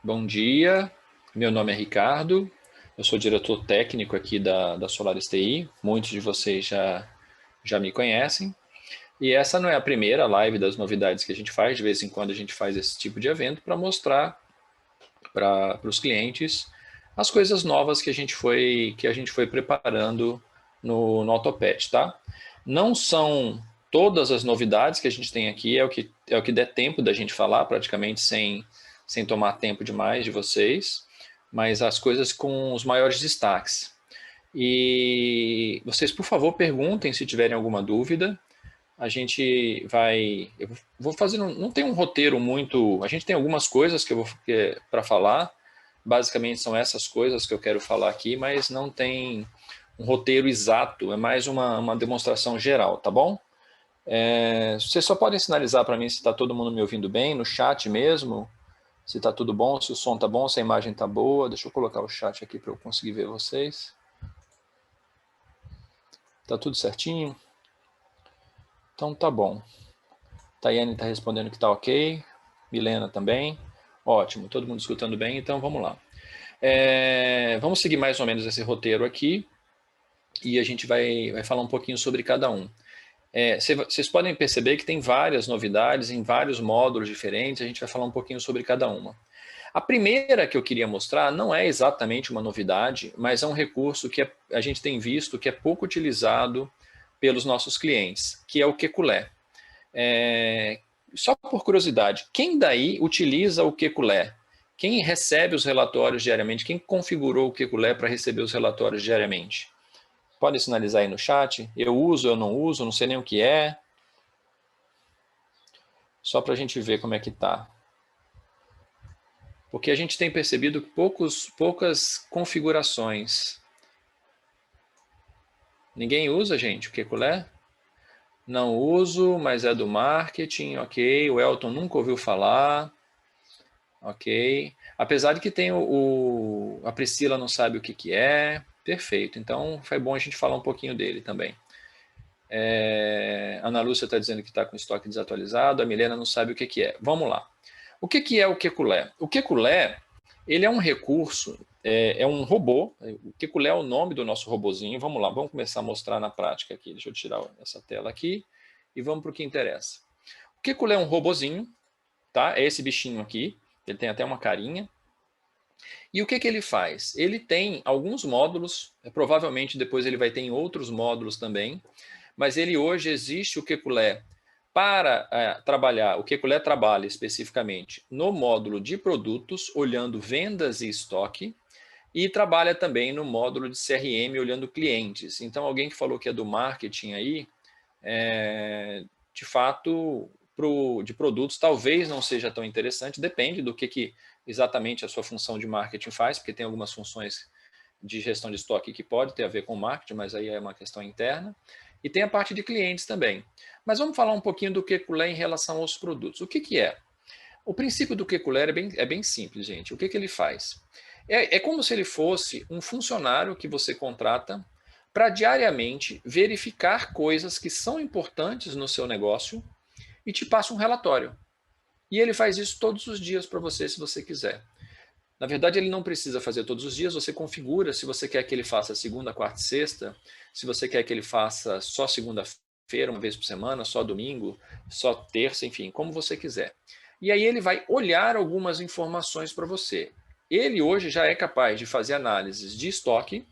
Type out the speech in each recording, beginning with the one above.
Bom dia, meu nome é Ricardo, eu sou diretor técnico aqui da Solaris TI, muitos de vocês já me conhecem, e essa não é a primeira live das novidades que a gente faz, de vez em quando a gente faz esse tipo de evento para mostrar para os clientes as coisas novas que a gente foi preparando no AutoPad, tá? Não são todas as novidades que a gente tem aqui, é o que der tempo da gente falar, praticamente sem tomar tempo demais de vocês, mas as coisas com os maiores destaques. E vocês, por favor, perguntem se tiverem alguma dúvida. A gente vai. Eu vou fazer. Não tem um roteiro muito. A gente tem algumas coisas que eu vou para falar. Basicamente são essas coisas que eu quero falar aqui, mas não tem um roteiro exato. É mais uma demonstração geral, tá bom? Vocês só podem sinalizar para mim se está todo mundo me ouvindo bem, no chat mesmo, se está tudo bom, se o som está bom, se a imagem está boa. Deixa eu colocar o chat aqui para eu conseguir ver vocês. Tá tudo certinho? Então tá bom. Tayane está respondendo que está ok. Milena também. Ótimo, todo mundo escutando bem, então vamos lá. Vamos seguir mais ou menos esse roteiro aqui e a gente vai falar um pouquinho sobre cada um. Vocês podem perceber que tem várias novidades em vários módulos diferentes, a gente vai falar um pouquinho sobre cada uma. A primeira que eu queria mostrar não é exatamente uma novidade, mas é um recurso que a gente tem visto que é pouco utilizado pelos nossos clientes, que é o Kekulé. Só por curiosidade, quem daí utiliza o Kekulé? Quem recebe os relatórios diariamente? Quem configurou o Kekulé para receber os relatórios diariamente? Pode sinalizar aí no chat. Eu uso, eu não sei nem o que é. Só para a gente ver como é que está. Porque a gente tem percebido poucas configurações. Ninguém usa, gente, o Kekulé? Não uso, mas é do marketing, ok. O Elton nunca ouviu falar. Ok. Apesar de que tem a Priscila não sabe o que é. Perfeito. Então foi bom a gente falar um pouquinho dele também. A Ana Lúcia está dizendo que está com estoque desatualizado. A Milena não sabe o que é. Vamos lá. O que é o Kekulé? O Kekulé, ele é um recurso, é um robô. O Kekulé é o nome do nosso robozinho. Vamos lá, vamos começar a mostrar na prática aqui. Deixa eu tirar essa tela aqui e vamos para o que interessa. O Kekulé é um robozinho, tá? É esse bichinho aqui. Ele tem até uma carinha. E o que ele faz? Ele tem alguns módulos, provavelmente depois ele vai ter em outros módulos também, mas ele hoje existe o Kekulé para trabalhar, o Kekulé trabalha especificamente no módulo de produtos, olhando vendas e estoque, e trabalha também no módulo de CRM, olhando clientes. Então, alguém que falou que é do marketing aí, de fato, de produtos, talvez não seja tão interessante, depende do que exatamente a sua função de marketing faz, porque tem algumas funções de gestão de estoque que pode ter a ver com marketing, mas aí é uma questão interna. E tem a parte de clientes também. Mas vamos falar um pouquinho do Kekulé em relação aos produtos. O que é? O princípio do Kekulé é bem simples, gente. O que ele faz? É como se ele fosse um funcionário que você contrata para diariamente verificar coisas que são importantes no seu negócio e te passa um relatório. E ele faz isso todos os dias para você, se você quiser. Na verdade, ele não precisa fazer todos os dias, você configura se você quer que ele faça segunda, quarta e sexta, se você quer que ele faça só segunda-feira, uma vez por semana, só domingo, só terça, enfim, como você quiser. E aí ele vai olhar algumas informações para você. Ele hoje já é capaz de fazer análises de estoque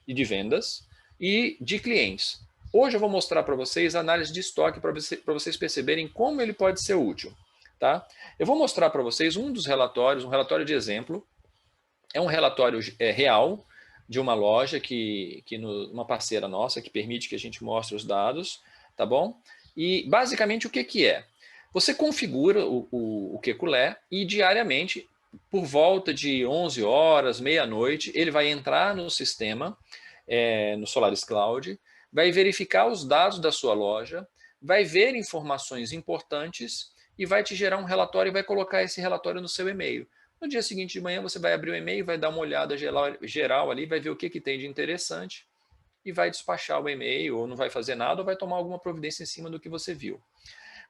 e de vendas e de clientes. Hoje eu vou mostrar para vocês a análise de estoque para vocês perceberem como ele pode ser útil. Tá? Eu vou mostrar para vocês um dos relatórios, um relatório de exemplo. É um relatório real de uma loja uma parceira nossa que permite que a gente mostre os dados, tá bom? E basicamente o que é? Você configura o Kekulé e diariamente, por volta de 11 horas, meia-noite, ele vai entrar no sistema, no Solaris Cloud, vai verificar os dados da sua loja, vai ver informações importantes e vai te gerar um relatório e vai colocar esse relatório no seu e-mail. No dia seguinte de manhã você vai abrir o e-mail, vai dar uma olhada geral ali, vai ver o que tem de interessante e vai despachar o e-mail, ou não vai fazer nada, ou vai tomar alguma providência em cima do que você viu.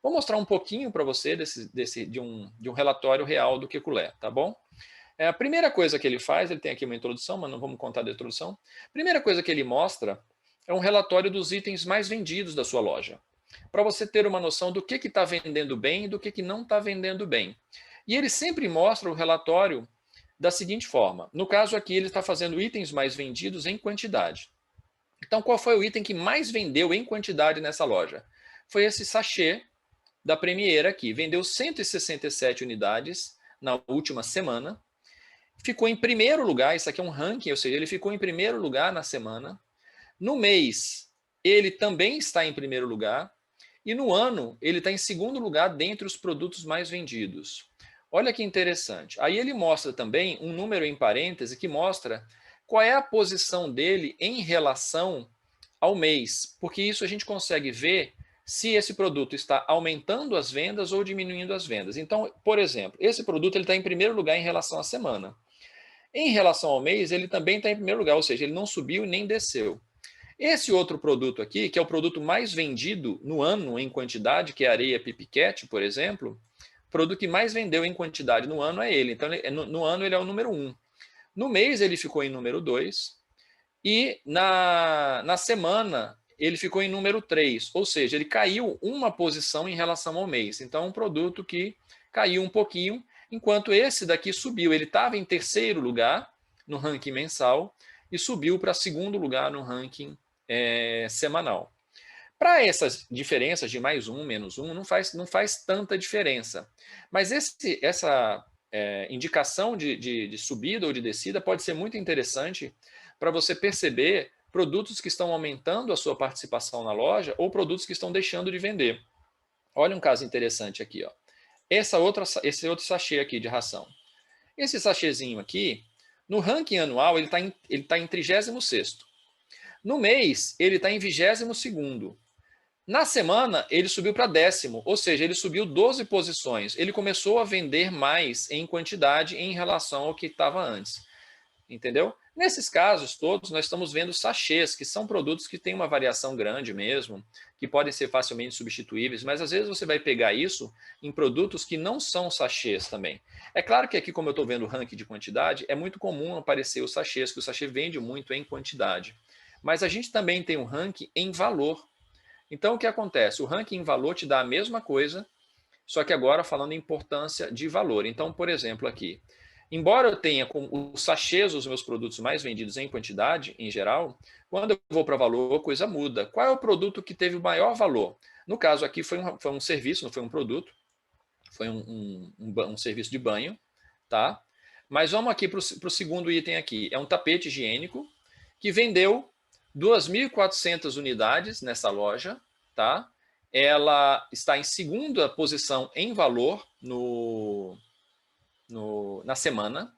Vou mostrar um pouquinho para você de um relatório real do Kekulé, tá bom? A primeira coisa que ele faz, ele tem aqui uma introdução, mas não vamos contar da introdução. A primeira coisa que ele mostra é um relatório dos itens mais vendidos da sua loja, para você ter uma noção do que está vendendo bem e do que não está vendendo bem. E ele sempre mostra o relatório da seguinte forma. No caso aqui, ele está fazendo itens mais vendidos em quantidade. Então, qual foi o item que mais vendeu em quantidade nessa loja? Foi esse sachê da Premier aqui. Vendeu 167 unidades na última semana. Ficou em primeiro lugar, isso aqui é um ranking, ou seja, ele ficou em primeiro lugar na semana. No mês, ele também está em primeiro lugar. E no ano, ele está em segundo lugar dentre os produtos mais vendidos. Olha que interessante. Aí ele mostra também um número em parêntese que mostra qual é a posição dele em relação ao mês, porque isso a gente consegue ver se esse produto está aumentando as vendas ou diminuindo as vendas. Então, por exemplo, esse produto está em primeiro lugar em relação à semana. Em relação ao mês, ele também está em primeiro lugar, ou seja, ele não subiu nem desceu. Esse outro produto aqui, que é o produto mais vendido no ano em quantidade, que é a areia Pipiquete, por exemplo, o produto que mais vendeu em quantidade no ano é ele. Então, no ano ele é o número 1. No mês ele ficou em número 2 e na semana ele ficou em número 3, ou seja, ele caiu uma posição em relação ao mês. Então, é um produto que caiu um pouquinho, enquanto esse daqui subiu. Ele estava em terceiro lugar no ranking mensal e subiu para segundo lugar no ranking semanal. Para essas diferenças de mais um, menos um, não faz tanta diferença. Mas essa indicação de subida ou de descida pode ser muito interessante para você perceber produtos que estão aumentando a sua participação na loja ou produtos que estão deixando de vender. Olha um caso interessante aqui. Ó. Esse outro sachê aqui de ração. Esse sachêzinho aqui, no ranking anual, ele tá em 36º. No mês, ele está em 22º. Na semana, ele subiu para 10º, ou seja, ele subiu 12 posições. Ele começou a vender mais em quantidade em relação ao que estava antes. Entendeu? Nesses casos todos, nós estamos vendo sachês, que são produtos que têm uma variação grande mesmo, que podem ser facilmente substituíveis, mas às vezes você vai pegar isso em produtos que não são sachês também. É claro que aqui, como eu estou vendo o ranking de quantidade, é muito comum aparecer os sachês, que o sachê vende muito em quantidade. Mas a gente também tem um ranking em valor. Então, o que acontece? O ranking em valor te dá a mesma coisa, só que agora falando em importância de valor. Então, por exemplo, aqui, embora eu tenha com os sachês os meus produtos mais vendidos em quantidade, em geral, quando eu vou para valor, a coisa muda. Qual é o produto que teve o maior valor? No caso aqui foi um serviço, não foi um produto, foi um serviço de banho, tá? Mas vamos aqui para o segundo item aqui. É um tapete higiênico que vendeu 2.400 unidades nessa loja, tá? Ela está em segunda posição em valor na semana.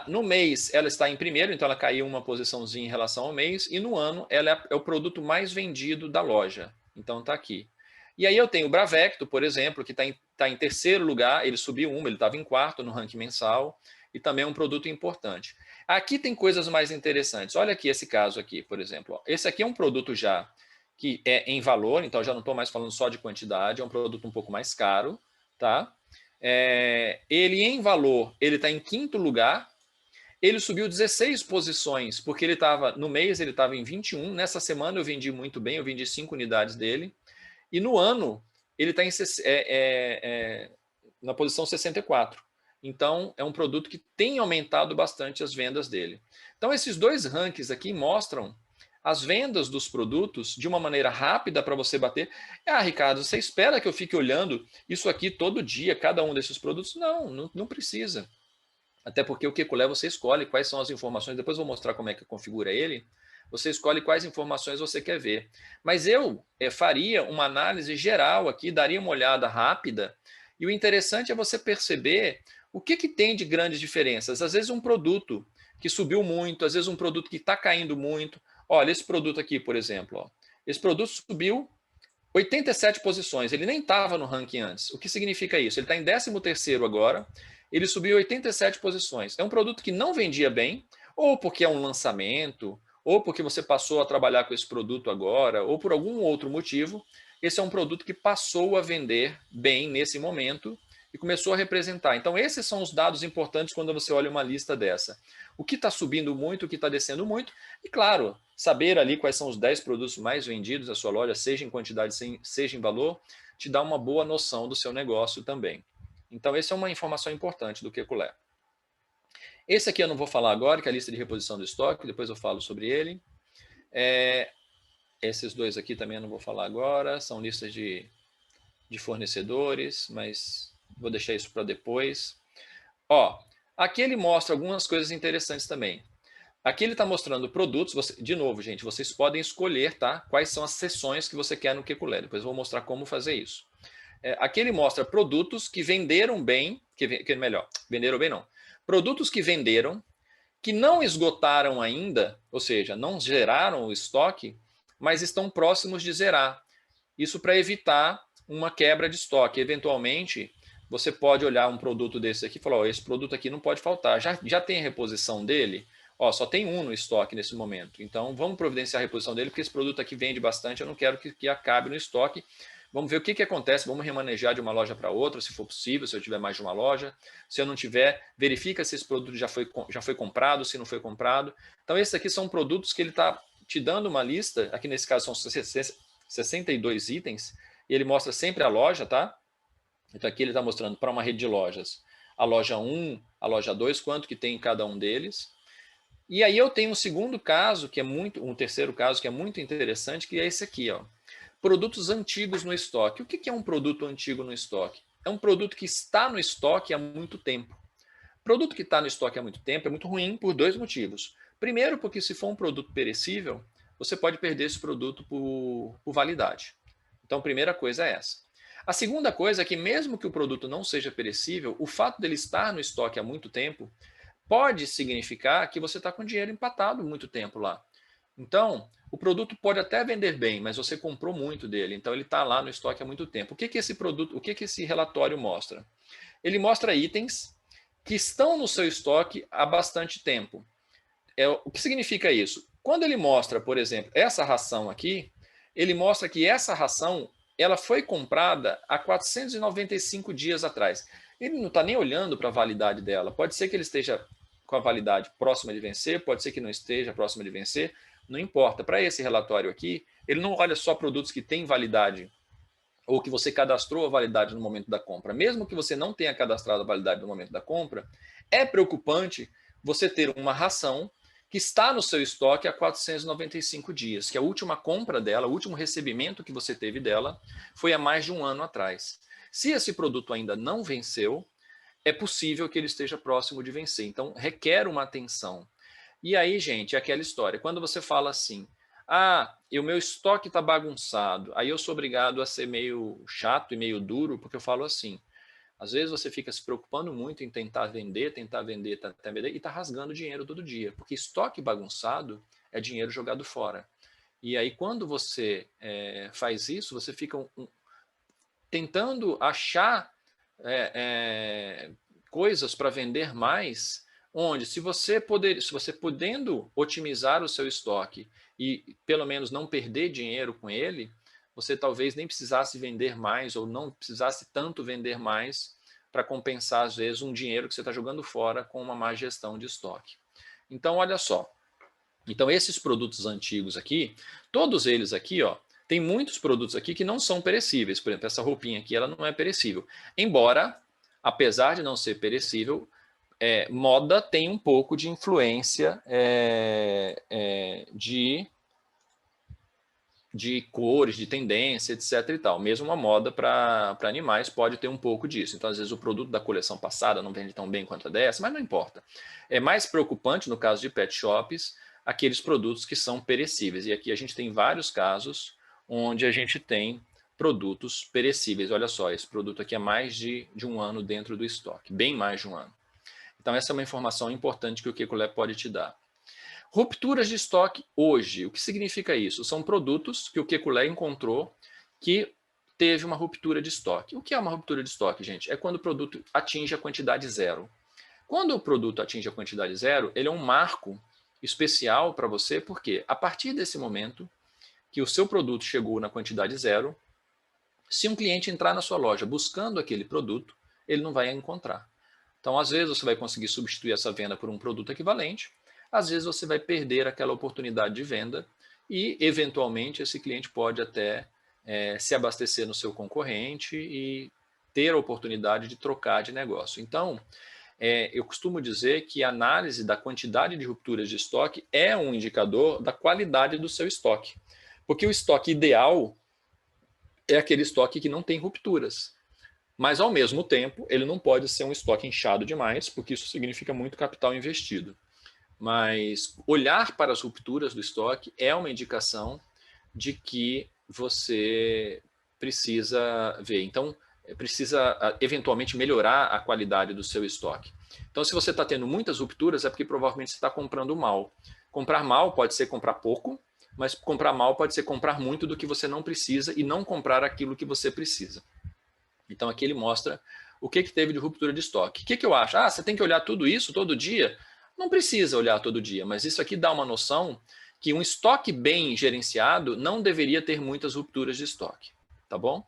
No mês, ela está em primeiro, então ela caiu uma posiçãozinha em relação ao mês. E no ano, ela é o produto mais vendido da loja. Então está aqui. E aí eu tenho o Bravecto, por exemplo, que está em terceiro lugar. Ele subiu ele estava em quarto no ranking mensal. E também é um produto importante. Aqui tem coisas mais interessantes. Olha aqui esse caso aqui, por exemplo. Esse aqui é um produto já que é em valor, então já não estou mais falando só de quantidade, é um produto um pouco mais caro, tá? Ele em valor, ele está em quinto lugar, ele subiu 16 posições, porque ele estava, no mês ele estava em 21, nessa semana eu vendi muito bem, eu vendi 5 unidades dele, e no ano ele está na posição 64. Então, é um produto que tem aumentado bastante as vendas dele. Então, esses dois rankings aqui mostram as vendas dos produtos de uma maneira rápida para você bater. Ricardo, você espera que eu fique olhando isso aqui todo dia, cada um desses produtos? Não precisa. Até porque o Kekulé você escolhe quais são as informações, depois eu vou mostrar como é que configura ele. Você escolhe quais informações você quer ver. Mas eu faria uma análise geral aqui, daria uma olhada rápida, e o interessante é você perceber o que tem de grandes diferenças. Às vezes um produto que subiu muito, às vezes um produto que está caindo muito. Olha, esse produto aqui, por exemplo. Ó. Esse produto subiu 87 posições. Ele nem estava no ranking antes. O que significa isso? Ele está em 13º agora. Ele subiu 87 posições. É um produto que não vendia bem, ou porque é um lançamento, ou porque você passou a trabalhar com esse produto agora, ou por algum outro motivo. Esse é um produto que passou a vender bem nesse momento e começou a representar. Então, esses são os dados importantes quando você olha uma lista dessa. O que está subindo muito, o que está descendo muito, e claro, saber ali quais são os 10 produtos mais vendidos da sua loja, seja em quantidade, seja em valor, te dá uma boa noção do seu negócio também. Então, essa é uma informação importante do Kekulé. Esse aqui eu não vou falar agora, que é a lista de reposição do estoque, depois eu falo sobre ele. Esses dois aqui também eu não vou falar agora, são listas de fornecedores, mas vou deixar isso para depois. Ó, aqui ele mostra algumas coisas interessantes também. Aqui ele está mostrando produtos, de novo, gente, vocês podem escolher, tá? Quais são as seções que você quer no Kekulé. Depois eu vou mostrar como fazer isso. Aqui ele mostra produtos que venderam bem, melhor, venderam bem não. Produtos que venderam, que não esgotaram ainda, ou seja, não zeraram o estoque, mas estão próximos de zerar. Isso para evitar uma quebra de estoque. Eventualmente, você pode olhar um produto desse aqui e falar, esse produto aqui não pode faltar. Já tem a reposição dele? Só tem um no estoque nesse momento. Então, vamos providenciar a reposição dele, porque esse produto aqui vende bastante, eu não quero que acabe no estoque. Vamos ver o que acontece, vamos remanejar de uma loja para outra, se for possível, se eu tiver mais de uma loja. Se eu não tiver, verifica se esse produto já foi comprado, se não foi comprado. Então, esses aqui são produtos que ele está te dando uma lista, aqui nesse caso são 62 itens, e ele mostra sempre a loja, tá? Então, aqui ele está mostrando para uma rede de lojas, a loja 1, a loja 2, quanto que tem em cada um deles. E aí eu tenho um segundo caso, um terceiro caso, que é muito interessante, que é esse aqui, ó. Produtos antigos no estoque. O que é um produto antigo no estoque? É um produto que está no estoque há muito tempo. Produto que está no estoque há muito tempo é muito ruim por dois motivos. Primeiro, porque se for um produto perecível, você pode perder esse produto por validade. Então, a primeira coisa é essa. A segunda coisa é que mesmo que o produto não seja perecível, o fato dele estar no estoque há muito tempo pode significar que você está com dinheiro empatado muito tempo lá. Então, o produto pode até vender bem, mas você comprou muito dele, então ele está lá no estoque há muito tempo. O que esse produto, o que esse relatório mostra? Ele mostra itens que estão no seu estoque há bastante tempo. O que significa isso? Quando ele mostra, por exemplo, essa ração aqui, ele mostra que essa ração ela foi comprada há 495 dias atrás. Ele não está nem olhando para a validade dela. Pode ser que ele esteja com a validade próxima de vencer, pode ser que não esteja próxima de vencer, não importa. Para esse relatório aqui, ele não olha só produtos que têm validade ou que você cadastrou a validade no momento da compra. Mesmo que você não tenha cadastrado a validade no momento da compra, é preocupante você ter uma ração que está no seu estoque há 495 dias, que a última compra dela, o último recebimento que você teve dela, foi há mais de um ano atrás. Se esse produto ainda não venceu, é possível que ele esteja próximo de vencer. Então, requer uma atenção. E aí, gente, é aquela história. Quando você fala assim, e o meu estoque está bagunçado, aí eu sou obrigado a ser meio chato e meio duro, porque eu falo assim, às vezes você fica se preocupando muito em tentar vender, e está rasgando dinheiro todo dia, porque estoque bagunçado é dinheiro jogado fora. E aí, quando você faz isso, você fica tentando achar coisas para vender mais, onde se você podendo otimizar o seu estoque e pelo menos não perder dinheiro com ele, você talvez nem precisasse vender mais ou não precisasse tanto vender mais para compensar, às vezes, um dinheiro que você está jogando fora com uma má gestão de estoque. Então, olha só. Então, esses produtos antigos aqui, todos eles aqui, ó, tem muitos produtos aqui que não são perecíveis. Por exemplo, essa roupinha aqui, ela não é perecível. Embora, apesar de não ser perecível, moda tem um pouco de influência de cores, de tendência, etc. e tal. Mesmo uma moda para animais pode ter um pouco disso. Então, às vezes, o produto da coleção passada não vende tão bem quanto a dessa, mas não importa. É mais preocupante, no caso de pet shops, aqueles produtos que são perecíveis. E aqui a gente tem vários casos onde a gente tem produtos perecíveis. Olha só, esse produto aqui é mais de um ano dentro do estoque, bem mais de um ano. Então, essa é uma informação importante que o Kekulé pode te dar. Rupturas de estoque hoje. O que significa isso? São produtos que o Kekulé encontrou que teve uma ruptura de estoque. O que é uma ruptura de estoque, gente? É quando o produto atinge a quantidade zero. Quando o produto atinge a quantidade zero, ele é um marco especial para você, porque a partir desse momento que o seu produto chegou na quantidade zero, se um cliente entrar na sua loja buscando aquele produto, ele não vai encontrar. Então, às vezes, você vai conseguir substituir essa venda por um produto equivalente, às vezes você vai perder aquela oportunidade de venda e, eventualmente, esse cliente pode até se abastecer no seu concorrente e ter a oportunidade de trocar de negócio. Então, eu costumo dizer que a análise da quantidade de rupturas de estoque é um indicador da qualidade do seu estoque. Porque o estoque ideal é aquele estoque que não tem rupturas. Mas, ao mesmo tempo, ele não pode ser um estoque inchado demais, porque isso significa muito capital investido. Mas olhar para as rupturas do estoque é uma indicação de que você precisa ver. Então, precisa eventualmente melhorar a qualidade do seu estoque. Então, se você está tendo muitas rupturas, é porque provavelmente você está comprando mal. Comprar mal pode ser comprar pouco, mas comprar mal pode ser comprar muito do que você não precisa e não comprar aquilo que você precisa. Então, aqui ele mostra o que teve de ruptura de estoque. O que eu acho? Você tem que olhar tudo isso todo dia? Não precisa olhar todo dia, mas isso aqui dá uma noção que um estoque bem gerenciado não deveria ter muitas rupturas de estoque, tá bom?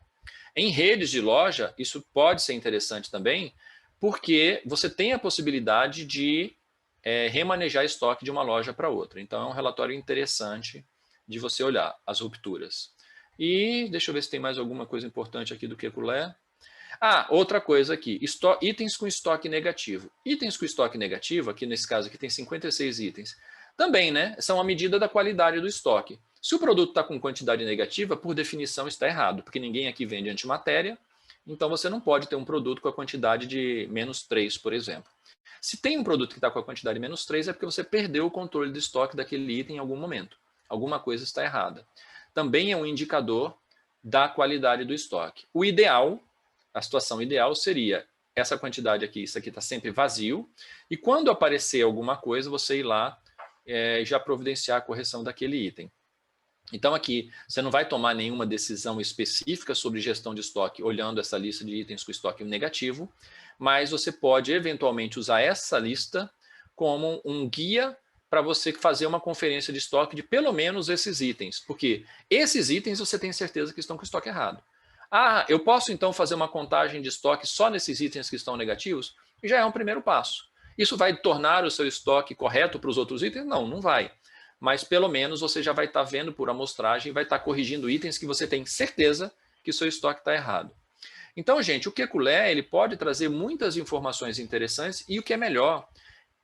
Em redes de loja, isso pode ser interessante também, porque você tem a possibilidade de remanejar estoque de uma loja para outra. Então, é um relatório interessante de você olhar as rupturas. E deixa eu ver se tem mais alguma coisa importante aqui do Kekulé. Outra coisa aqui, itens com estoque negativo. Itens com estoque negativo, aqui nesse caso aqui tem 56 itens. Também, né, são a medida da qualidade do estoque. Se o produto está com quantidade negativa, por definição está errado, porque ninguém aqui vende antimatéria, então você não pode ter um produto com a quantidade de -3, por exemplo. Se tem um produto que está com a quantidade de -3, é porque você perdeu o controle do estoque daquele item em algum momento. Alguma coisa está errada. Também é um indicador da qualidade do estoque. O ideal, a situação ideal seria essa quantidade aqui, isso aqui está sempre vazio, e quando aparecer alguma coisa, você ir lá já providenciar a correção daquele item. Então aqui, você não vai tomar nenhuma decisão específica sobre gestão de estoque olhando essa lista de itens com estoque negativo, mas você pode eventualmente usar essa lista como um guia para você fazer uma conferência de estoque de pelo menos esses itens, porque esses itens você tem certeza que estão com estoque errado. Eu posso então fazer uma contagem de estoque só nesses itens que estão negativos? Já é um primeiro passo. Isso vai tornar o seu estoque correto para os outros itens? Não, não vai. Mas pelo menos você já vai estar vendo por amostragem e vai estar corrigindo itens que você tem certeza que o seu estoque está errado. Então, gente, o Kekulé ele pode trazer muitas informações interessantes e o que é melhor,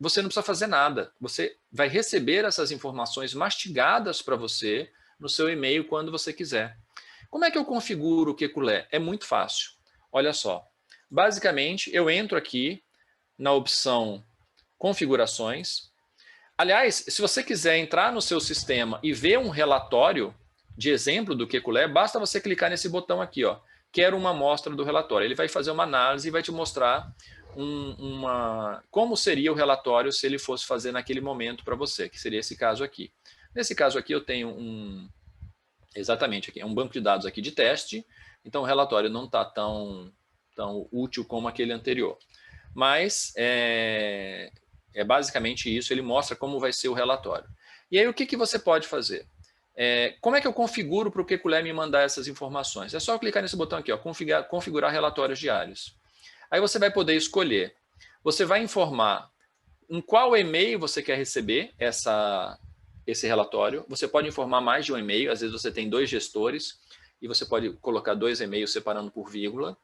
você não precisa fazer nada. Você vai receber essas informações mastigadas para você no seu e-mail quando você quiser. Como é que eu configuro o Kekulé? É muito fácil. Olha só. Basicamente, eu entro aqui na opção Configurações. Aliás, se você quiser entrar no seu sistema e ver um relatório de exemplo do Kekulé, basta você clicar nesse botão aqui, ó. Quero uma amostra do relatório. Ele vai fazer uma análise e vai te mostrar como seria o relatório se ele fosse fazer naquele momento para você, que seria esse caso aqui. Nesse caso aqui eu tenho exatamente aqui, é um banco de dados aqui de teste, então o relatório não está tão útil como aquele anterior. Mas é basicamente isso, ele mostra como vai ser o relatório. E aí o que você pode fazer? Como é que eu configuro para o Kekulé me mandar essas informações? É só clicar nesse botão aqui, ó, configurar relatórios diários. Aí você vai poder escolher. Você vai informar em qual e-mail você quer receber esse relatório. Você pode informar mais de um e-mail, às vezes você tem 2 gestores, e você pode colocar 2 e-mails separando por vírgula.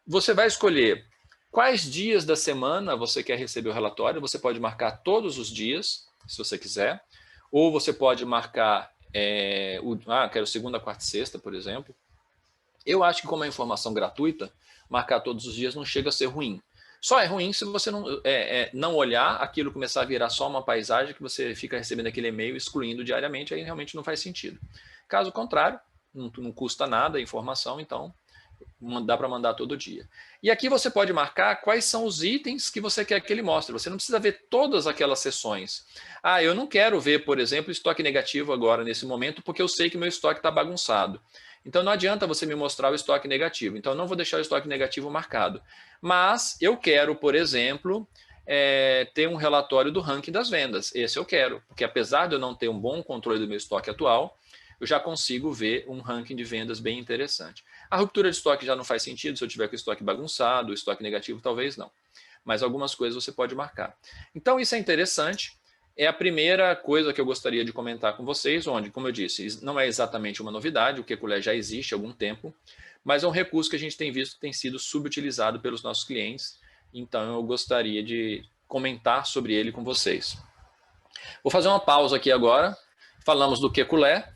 Você vai escolher quais dias da semana você quer receber o relatório. Você pode marcar todos os dias, se você quiser. Ou você pode marcar, quero segunda, quarta e sexta, por exemplo. Eu acho que como é informação gratuita, marcar todos os dias não chega a ser ruim. Só é ruim se você não olhar aquilo começar a virar só uma paisagem que você fica recebendo aquele e-mail excluindo diariamente, aí realmente não faz sentido. Caso contrário, não custa nada a informação, então dá para mandar todo dia. E aqui você pode marcar quais são os itens que você quer que ele mostre. Você não precisa ver todas aquelas sessões. Eu não quero ver, por exemplo, estoque negativo agora nesse momento, porque eu sei que meu estoque está bagunçado. Então não adianta você me mostrar o estoque negativo. Então eu não vou deixar o estoque negativo marcado. Mas eu quero, por exemplo, ter um relatório do ranking das vendas. Esse eu quero, porque apesar de eu não ter um bom controle do meu estoque atual, eu já consigo ver um ranking de vendas bem interessante. A ruptura de estoque já não faz sentido se eu tiver com o estoque bagunçado, o estoque negativo talvez não. Mas algumas coisas você pode marcar. Então isso é interessante. É a primeira coisa que eu gostaria de comentar com vocês, onde, como eu disse, não é exatamente uma novidade, o Kekulé já existe há algum tempo, mas é um recurso que a gente tem visto que tem sido subutilizado pelos nossos clientes, então eu gostaria de comentar sobre ele com vocês. Vou fazer uma pausa aqui agora, falamos do Kekulé,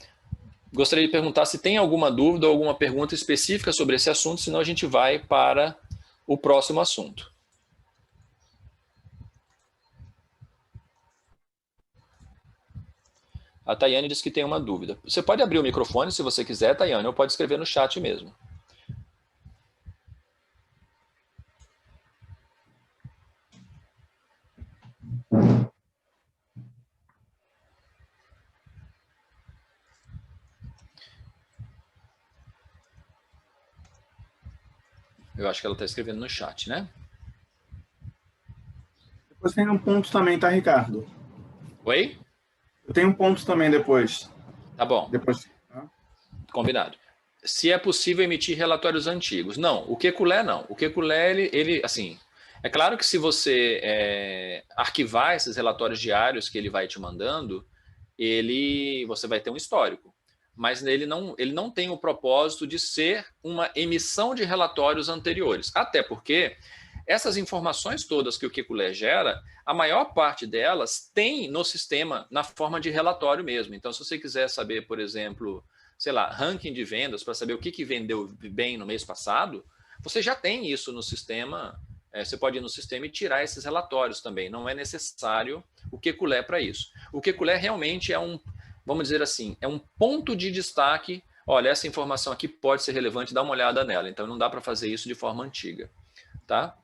gostaria de perguntar se tem alguma dúvida ou alguma pergunta específica sobre esse assunto, senão a gente vai para o próximo assunto. A Tayane disse que tem uma dúvida. Você pode abrir o microfone se você quiser, Tayane, ou pode escrever no chat mesmo. Eu acho que ela está escrevendo no chat, né? Depois tem um ponto também, tá, Ricardo? Oi? Eu tenho um ponto também depois. Tá bom. Depois, tá? Combinado. Se é possível emitir relatórios antigos. Não, o Kekulé não. O Kekulé, ele assim, é claro que se você arquivar esses relatórios diários que ele vai te mandando, você vai ter um histórico. Mas ele não tem o propósito de ser uma emissão de relatórios anteriores. Até porque essas informações todas que o Kekulé gera, a maior parte delas tem no sistema na forma de relatório mesmo. Então, se você quiser saber, por exemplo, sei lá, ranking de vendas, para saber o que vendeu bem no mês passado, você já tem isso no sistema. Você pode ir no sistema e tirar esses relatórios também. Não é necessário o Kekulé para isso. O Kekulé realmente é vamos dizer assim, é um ponto de destaque. Olha, essa informação aqui pode ser relevante, dá uma olhada nela. Então não dá para fazer isso de forma antiga, tá?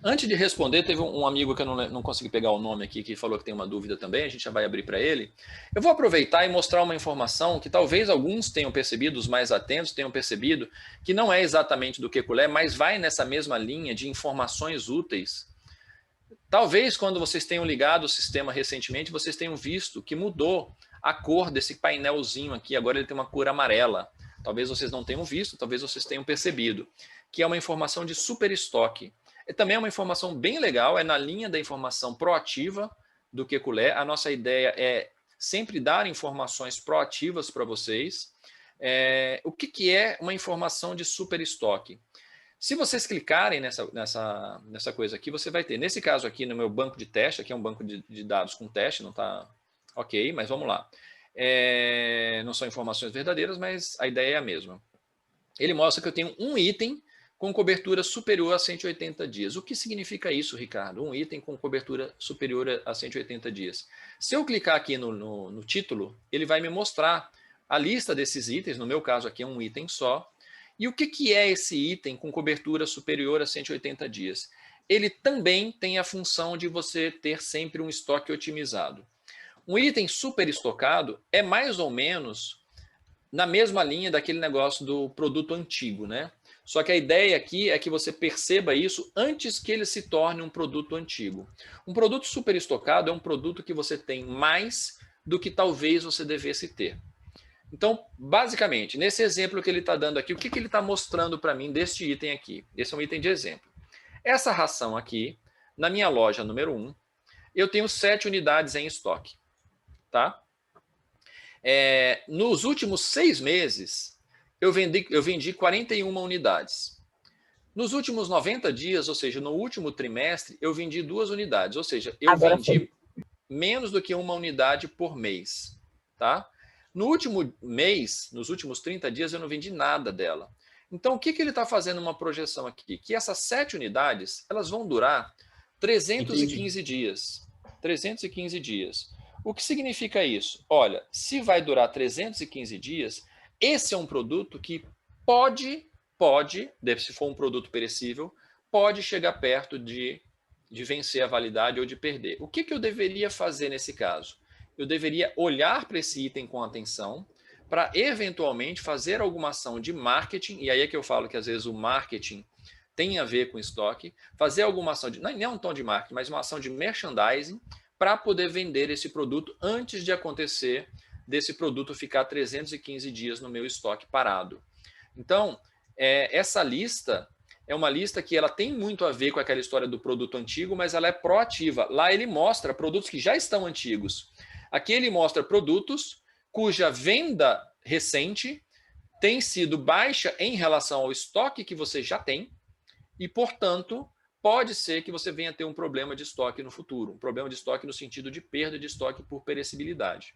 Antes de responder, teve um amigo que eu não consegui pegar o nome aqui, que falou que tem uma dúvida também, a gente já vai abrir para ele. Eu vou aproveitar e mostrar uma informação que talvez alguns tenham percebido, os mais atentos tenham percebido, que não é exatamente do Kekulé, mas vai nessa mesma linha de informações úteis. Talvez quando vocês tenham ligado o sistema recentemente, vocês tenham visto que mudou a cor desse painelzinho aqui, agora ele tem uma cor amarela. Talvez vocês não tenham visto, talvez vocês tenham percebido, que é uma informação de super estoque. Também é uma informação bem legal, é na linha da informação proativa do Kekulé. A nossa ideia é sempre dar informações proativas para vocês. O que é uma informação de super estoque? Se vocês clicarem nessa coisa aqui, você vai ter, nesse caso aqui, no meu banco de teste, aqui é um banco de dados com teste, não está ok, mas vamos lá. Não são informações verdadeiras, mas a ideia é a mesma. Ele mostra que eu tenho um item com cobertura superior a 180 dias. O que significa isso, Ricardo? Um item com cobertura superior a 180 dias. Se eu clicar aqui no título, ele vai me mostrar a lista desses itens, no meu caso aqui é um item só. E o que é esse item com cobertura superior a 180 dias? Ele também tem a função de você ter sempre um estoque otimizado. Um item super estocado é mais ou menos na mesma linha daquele negócio do produto antigo, né? Só que a ideia aqui é que você perceba isso antes que ele se torne um produto antigo. Um produto super estocado é um produto que você tem mais do que talvez você devesse ter. Então, basicamente, nesse exemplo que ele está dando aqui, o que ele está mostrando para mim deste item aqui? Esse é um item de exemplo. Essa ração aqui, na minha loja número 1, eu tenho 7 unidades em estoque. Tá? Nos últimos 6 meses, eu vendi 41 unidades. Nos últimos 90 dias, ou seja, no último trimestre, eu vendi 2 unidades. Ou seja, eu vendi menos do que 1 unidade por mês. Tá? No último mês, nos últimos 30 dias, eu não vendi nada dela. Então, o que ele está fazendo uma projeção aqui? Que essas 7 unidades, elas vão durar 315 dias. 315 dias. O que significa isso? Olha, se vai durar 315 dias, esse é um produto que pode, se for um produto perecível, pode chegar perto de vencer a validade ou de perder. O que eu deveria fazer nesse caso? Eu deveria olhar para esse item com atenção para, eventualmente, fazer alguma ação de marketing, e aí é que eu falo que, às vezes, o marketing tem a ver com estoque, fazer alguma ação, não é um tom de marketing, mas uma ação de merchandising, para poder vender esse produto antes de acontecer desse produto ficar 315 dias no meu estoque parado. Então, essa lista é uma lista que ela tem muito a ver com aquela história do produto antigo, mas ela é proativa. Lá ele mostra produtos que já estão antigos. Aqui ele mostra produtos cuja venda recente tem sido baixa em relação ao estoque que você já tem e, portanto, pode ser que você venha ter um problema de estoque no futuro. Um problema de estoque no sentido de perda de estoque por perecibilidade.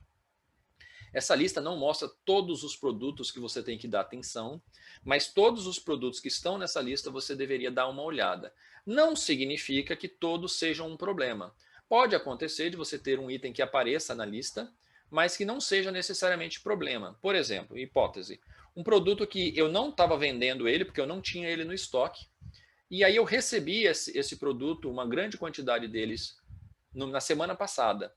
Essa lista não mostra todos os produtos que você tem que dar atenção, mas todos os produtos que estão nessa lista você deveria dar uma olhada. Não significa que todos sejam um problema. Pode acontecer de você ter um item que apareça na lista, mas que não seja necessariamente problema. Por exemplo, hipótese, um produto que eu não estava vendendo ele, porque eu não tinha ele no estoque, e aí eu recebi esse produto, uma grande quantidade deles, na semana passada.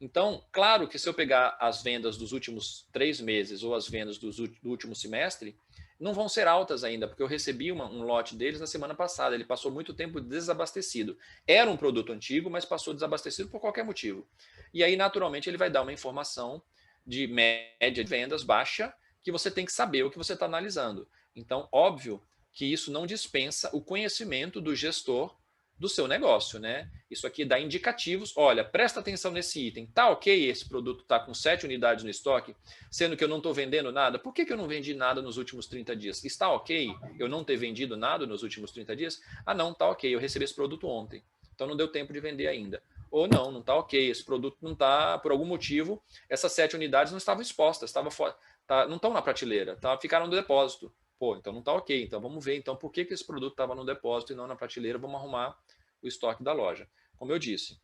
Então, claro que se eu pegar as vendas dos últimos 3 meses ou as vendas do último semestre, não vão ser altas ainda, porque eu recebi um lote deles na semana passada. Ele passou muito tempo desabastecido. Era um produto antigo, mas passou desabastecido por qualquer motivo. E aí, naturalmente, ele vai dar uma informação de média de vendas baixa, que você tem que saber o que você está analisando. Então, óbvio que isso não dispensa o conhecimento do gestor do seu negócio, né? Isso aqui dá indicativos. Olha, presta atenção nesse item. Tá ok, esse produto está com 7 unidades no estoque, sendo que eu não estou vendendo nada. Por que eu não vendi nada nos últimos 30 dias? Está ok eu não ter vendido nada nos últimos 30 dias? Ah, não, tá ok, eu recebi esse produto ontem. Então não deu tempo de vender ainda. Ou não tá ok, esse produto não está, por algum motivo, essas 7 unidades não estavam expostas, não estão na prateleira, ficaram no depósito. Pô, então não está ok. Então vamos ver então por que esse produto estava no depósito e não na prateleira. Vamos arrumar o estoque da loja. Como eu disse,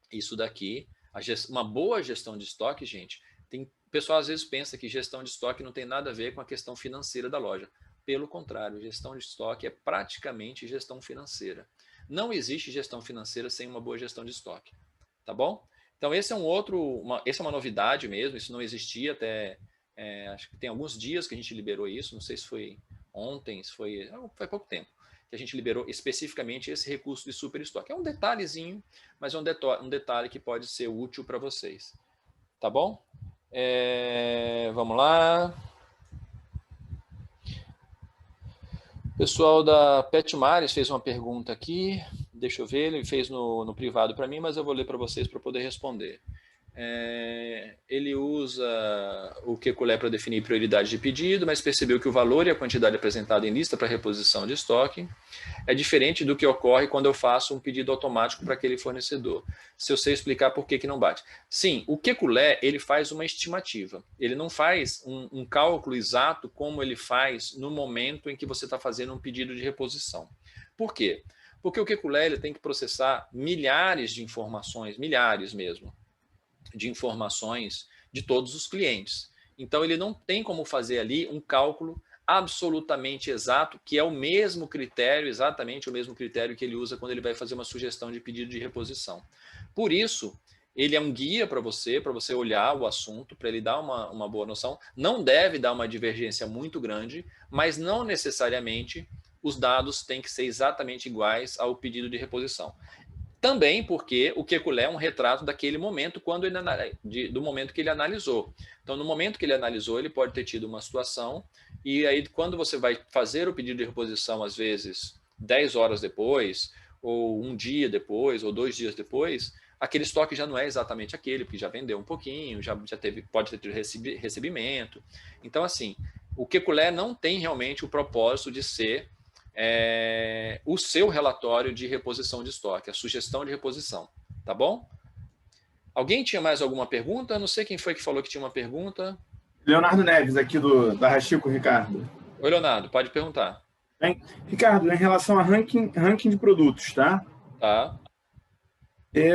isso daqui, uma boa gestão de estoque, gente, o pessoal às vezes pensa que gestão de estoque não tem nada a ver com a questão financeira da loja. Pelo contrário, gestão de estoque é praticamente gestão financeira. Não existe gestão financeira sem uma boa gestão de estoque. Tá bom? Então essa é uma novidade mesmo, isso não existia até... acho que tem alguns dias que a gente liberou isso, não sei se foi ontem, se foi pouco tempo, que a gente liberou especificamente esse recurso de super estoque. É um detalhezinho, mas é um detalhe que pode ser útil para vocês. Tá bom? Vamos lá. O pessoal da Petmares fez uma pergunta aqui, deixa eu ver, ele fez no privado para mim, mas eu vou ler para vocês para poder responder. Ele usa o Kekulé para definir prioridade de pedido, mas percebeu que o valor e a quantidade apresentada em lista para reposição de estoque é diferente do que ocorre quando eu faço um pedido automático para aquele fornecedor. Se eu sei explicar por que não bate. Sim, o Kekulé ele faz uma estimativa. Ele não faz um cálculo exato como ele faz no momento em que você está fazendo um pedido de reposição. Por quê? Porque o Kekulé ele tem que processar milhares de informações, milhares mesmo, de informações de todos os clientes. Então, ele não tem como fazer ali um cálculo absolutamente exato, que é o mesmo critério, exatamente o mesmo critério que ele usa quando ele vai fazer uma sugestão de pedido de reposição. Por isso, ele é um guia para você olhar o assunto, para ele dar uma boa noção. Não deve dar uma divergência muito grande, mas não necessariamente os dados têm que ser exatamente iguais ao pedido de reposição. Também porque o Kekulé é um retrato daquele momento, do momento que ele analisou. Então, no momento que ele analisou, ele pode ter tido uma situação, e aí quando você vai fazer o pedido de reposição, às vezes 10 horas depois, ou um dia depois, ou 2 dias depois, aquele estoque já não é exatamente aquele, porque já vendeu um pouquinho, pode ter tido recebimento. Então, assim, o Kekulé não tem realmente o propósito de ser o seu relatório de reposição de estoque, a sugestão de reposição, tá bom? Alguém tinha mais alguma pergunta? Não sei quem foi que falou que tinha uma pergunta. Leonardo Neves, aqui da Rachico, Ricardo. Oi, Leonardo, pode perguntar. Bem, Ricardo, em relação a ranking de produtos, tá? Tá.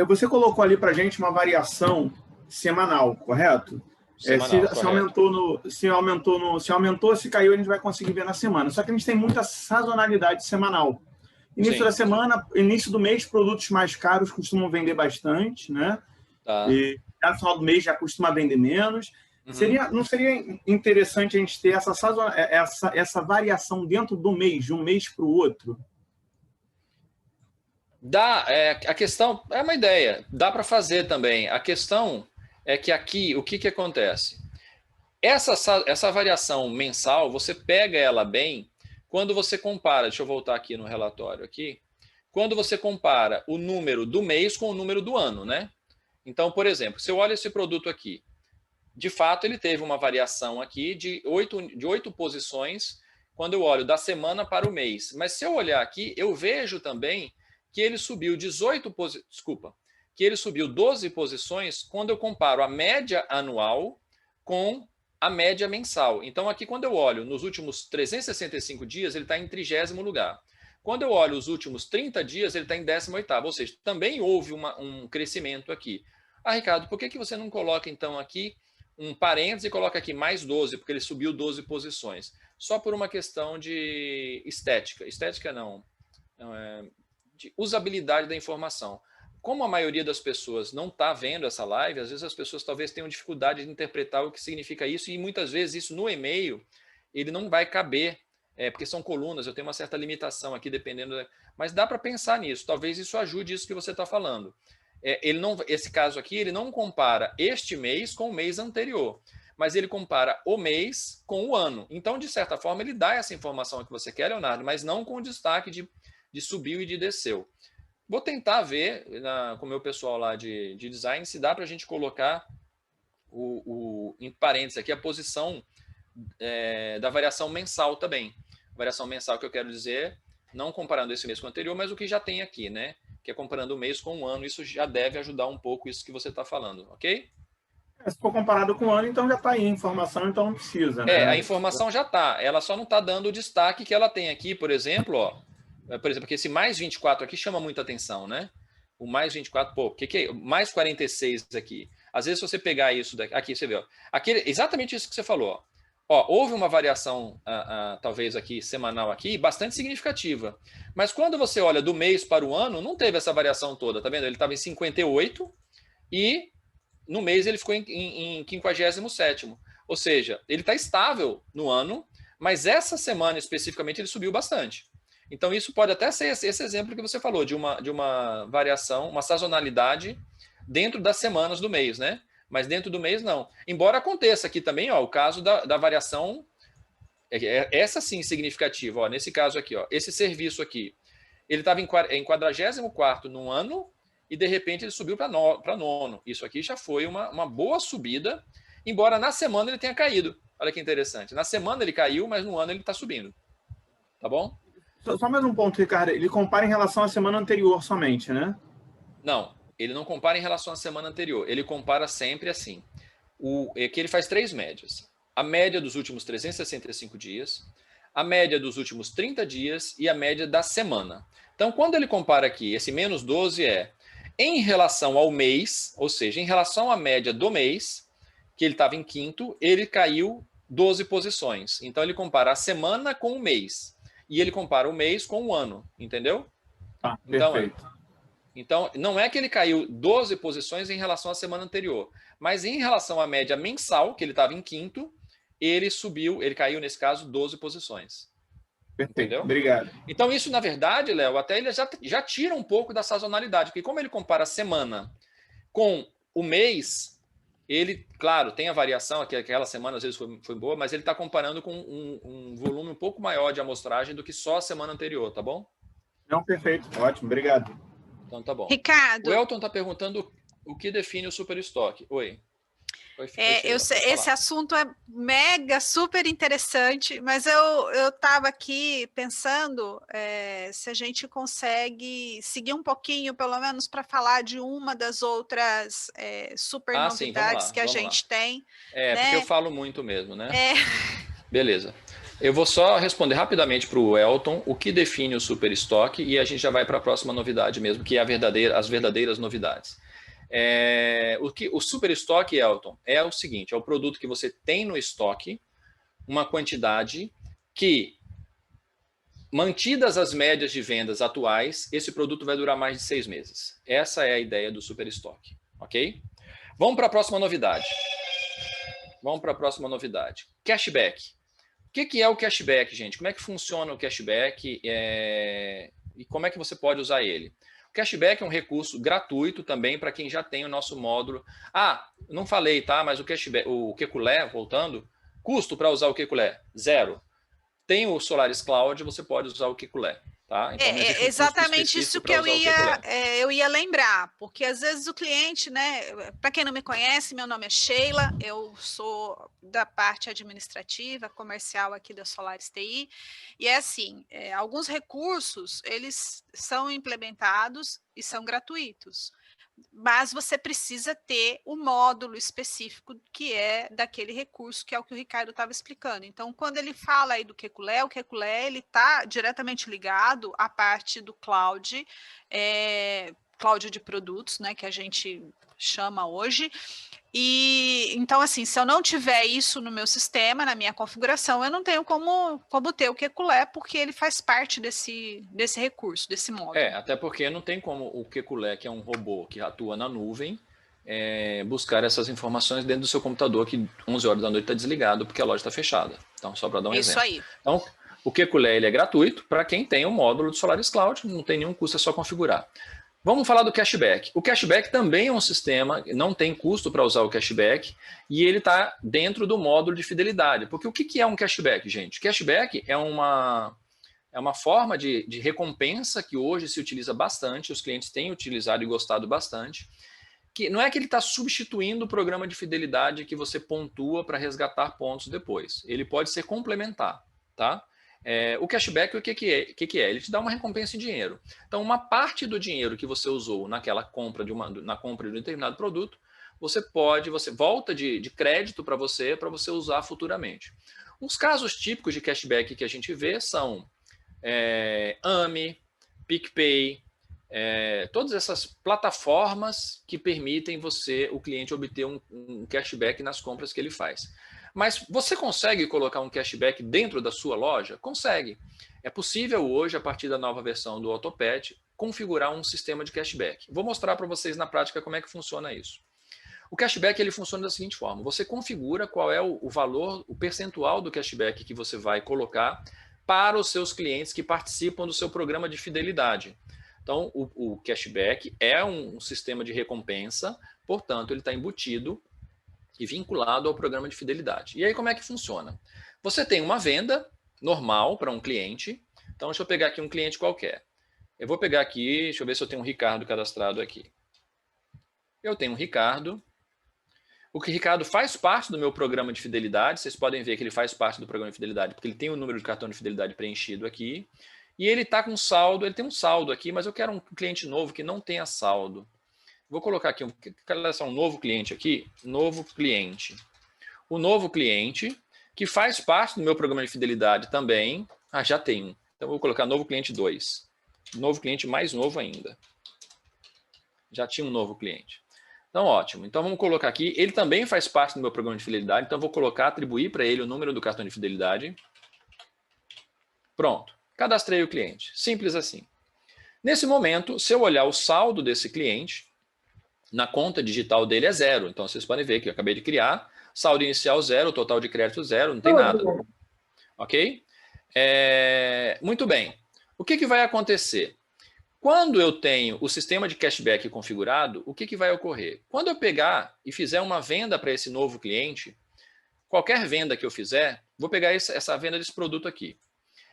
Você colocou ali para a gente uma variação semanal, correto? Se aumentou, se caiu, a gente vai conseguir ver na semana. Só que a gente tem muita sazonalidade semanal. Início da semana, início do mês, produtos mais caros costumam vender bastante, né? Tá. E no final do mês já costuma vender menos. Uhum. Não seria interessante a gente ter essa variação dentro do mês, de um mês para o outro? A questão é uma ideia, dá para fazer também. A questão é que aqui, o que acontece? Essa variação mensal, você pega ela bem quando você compara, deixa eu voltar aqui no relatório aqui, quando você compara o número do mês com o número do ano, né? Então, por exemplo, se eu olho esse produto aqui, de fato ele teve uma variação aqui de 8 posições quando eu olho da semana para o mês. Mas se eu olhar aqui, eu vejo também que ele subiu 12 posições quando eu comparo a média anual com a média mensal. Então, aqui, quando eu olho nos últimos 365 dias, ele está em 30º lugar. Quando eu olho os últimos 30 dias, ele está em 18º, ou seja, também houve um crescimento aqui. Ah, Ricardo, por que você não coloca, então, aqui um parênteses e coloca aqui mais 12, porque ele subiu 12 posições? Só por uma questão de estética. Estética não de usabilidade da informação. Como a maioria das pessoas não está vendo essa live, às vezes as pessoas talvez tenham dificuldade de interpretar o que significa isso, e muitas vezes isso no e-mail ele não vai caber, porque são colunas, eu tenho uma certa limitação aqui, dependendo. Mas dá para pensar nisso, talvez isso ajude isso que você está falando. Esse caso aqui, ele não compara este mês com o mês anterior, mas ele compara o mês com o ano. Então, de certa forma, ele dá essa informação que você quer, Leonardo, mas não com destaque de subiu e de desceu. Vou tentar ver com o meu pessoal lá de design se dá para a gente colocar em parênteses aqui a posição da variação mensal também. Variação mensal que eu quero dizer, não comparando esse mês com o anterior, mas o que já tem aqui, né? Que é comparando o mês com o ano. Isso já deve ajudar um pouco isso que você está falando, ok? Se for comparado com o ano, então já está aí a informação, então não precisa, né? A informação já está. Ela só não está dando o destaque que ela tem aqui, por exemplo, ó. Por exemplo, que esse mais 24 aqui chama muita atenção, né? O mais 24, pô, o que é? Mais 46 aqui. Às vezes, se você pegar isso daqui, aqui você vê, ó, exatamente isso que você falou. Ó, houve uma variação, talvez aqui, semanal aqui, bastante significativa. Mas quando você olha do mês para o ano, não teve essa variação toda, tá vendo? Ele estava em 58 e no mês ele ficou em 57º. Ou seja, ele está estável no ano, mas essa semana especificamente ele subiu bastante. Então, isso pode até ser esse exemplo que você falou, de uma variação, uma sazonalidade dentro das semanas do mês, né? Mas dentro do mês, não. Embora aconteça aqui também, ó, o caso da variação, essa sim significativa. Ó, nesse caso aqui, ó, esse serviço aqui, ele estava em 44º no ano e, de repente, ele subiu para 9º. Isso aqui já foi uma boa subida, embora na semana ele tenha caído. Olha que interessante. Na semana ele caiu, mas no ano ele está subindo. Tá bom? Só mais um ponto, Ricardo. Ele compara em relação à semana anterior somente, né? Não, ele não compara em relação à semana anterior. Ele compara sempre assim. Que ele faz 3 médias. A média dos últimos 365 dias, a média dos últimos 30 dias e a média da semana. Então, quando ele compara aqui, esse menos 12 em relação ao mês, ou seja, em relação à média do mês, que ele estava em 5º, ele caiu 12 posições. Então, ele compara a semana com o mês. E ele compara o mês com o ano, entendeu? Ah, perfeito. Então, não é que ele caiu 12 posições em relação à semana anterior, mas em relação à média mensal, que ele estava em 5º, ele caiu, nesse caso, 12 posições. Perfeito, entendeu? Obrigado. Então, isso, na verdade, Léo, até ele já tira um pouco da sazonalidade, porque como ele compara a semana com o mês, ele, claro, tem a variação, aquela semana às vezes foi boa, mas ele está comparando com um volume um pouco maior de amostragem do que só a semana anterior, tá bom? Não, perfeito, ótimo, obrigado. Então tá bom. Ricardo. O Elton está perguntando o que define o super estoque. Oi. Esse assunto é mega, super interessante, mas eu estava aqui pensando se a gente consegue seguir um pouquinho, pelo menos, para falar de uma das outras super novidades que a gente tem. Porque eu falo muito mesmo, né? Beleza. Eu vou só responder rapidamente para o Elton o que define o super estoque e a gente já vai para a próxima novidade mesmo, que é as verdadeiras novidades. O super estoque, Elton, é o seguinte, é o produto que você tem no estoque, uma quantidade que, mantidas as médias de vendas atuais, esse produto vai durar mais de 6 meses. Essa é a ideia do super estoque, ok? Vamos para a próxima novidade. Cashback. O que é o cashback, gente? Como é que funciona o cashback e como é que você pode usar ele? O cashback é um recurso gratuito também para quem já tem o nosso módulo. Ah, não falei, tá? Mas o cashback, o Kekulé, voltando, custo para usar o Kekulé, 0. Tem o Solaris Cloud, você pode usar o Kekulé. Tá? Então, não existe um exatamente isso que eu ia lembrar, porque às vezes o cliente, né? Para quem não me conhece, meu nome é Sheila, eu sou da parte administrativa, comercial aqui da Solaris TI, e é assim, alguns recursos, eles são implementados e são gratuitos, mas você precisa ter o módulo específico que é daquele recurso, que é o que o Ricardo estava explicando. Então, quando ele fala aí do Kekulé, o Kekulé ele está diretamente ligado à parte do cloud, cloud de produtos, né, que a gente chama hoje. E então, assim, se eu não tiver isso no meu sistema, na minha configuração, eu não tenho como ter o Kekulé, porque ele faz parte desse recurso, desse módulo. Até porque não tem como o Kekulé, que é um robô que atua na nuvem, buscar essas informações dentro do seu computador, que 11 horas da noite está desligado, porque a loja está fechada. Então, só para dar um exemplo. Isso aí. Então, o Kekulé ele é gratuito para quem tem o módulo do Solaris Cloud, não tem nenhum custo, é só configurar. Vamos falar do cashback. O cashback também é um sistema, não tem custo para usar o cashback, e ele está dentro do módulo de fidelidade. Porque o que é um cashback, gente? Cashback é uma forma de recompensa que hoje se utiliza bastante, os clientes têm utilizado e gostado bastante, que não é que ele está substituindo o programa de fidelidade que você pontua para resgatar pontos depois. Ele pode ser complementar, tá? O cashback, o que é? Ele te dá uma recompensa em dinheiro. Então, uma parte do dinheiro que você usou naquela compra na compra de um determinado produto, você volta de crédito para você usar futuramente. Os casos típicos de cashback que a gente vê são AMI, PicPay, todas essas plataformas que permitem o cliente obter um cashback nas compras que ele faz. Mas você consegue colocar um cashback dentro da sua loja? Consegue. É possível hoje, a partir da nova versão do AutoPet, configurar um sistema de cashback. Vou mostrar para vocês na prática como é que funciona isso. O cashback ele funciona da seguinte forma: você configura qual é o valor, o percentual do cashback que você vai colocar para os seus clientes que participam do seu programa de fidelidade. Então, o cashback é um sistema de recompensa, portanto, ele está embutido e vinculado ao programa de fidelidade. E aí, como é que funciona? Você tem uma venda normal para um cliente. Então, deixa eu pegar aqui um cliente qualquer. Eu vou pegar aqui, deixa eu ver se eu tenho um Ricardo cadastrado aqui. Eu tenho um Ricardo. O Ricardo faz parte do meu programa de fidelidade. Vocês podem ver que ele faz parte do programa de fidelidade, porque ele tem o número de cartão de fidelidade preenchido aqui. E ele está com saldo, ele tem um saldo aqui, mas eu quero um cliente novo que não tenha saldo. Vou colocar aqui um novo cliente aqui, novo cliente. O novo cliente, que faz parte do meu programa de fidelidade também. Já tem um. Então, vou colocar novo cliente 2. Novo cliente mais novo ainda. Já tinha um novo cliente. Então, ótimo. Então, vamos colocar aqui. Ele também faz parte do meu programa de fidelidade. Então, vou atribuir para ele o número do cartão de fidelidade. Pronto. Cadastrei o cliente. Simples assim. Nesse momento, se eu olhar o saldo desse cliente, na conta digital dele é 0. Então, vocês podem ver que eu acabei de criar. Saldo inicial 0, total de crédito 0, não tem nada. Ok? Muito bem. O que vai acontecer? Quando eu tenho o sistema de cashback configurado, o que vai ocorrer? Quando eu pegar e fizer uma venda para esse novo cliente, qualquer venda que eu fizer, vou pegar essa venda desse produto aqui.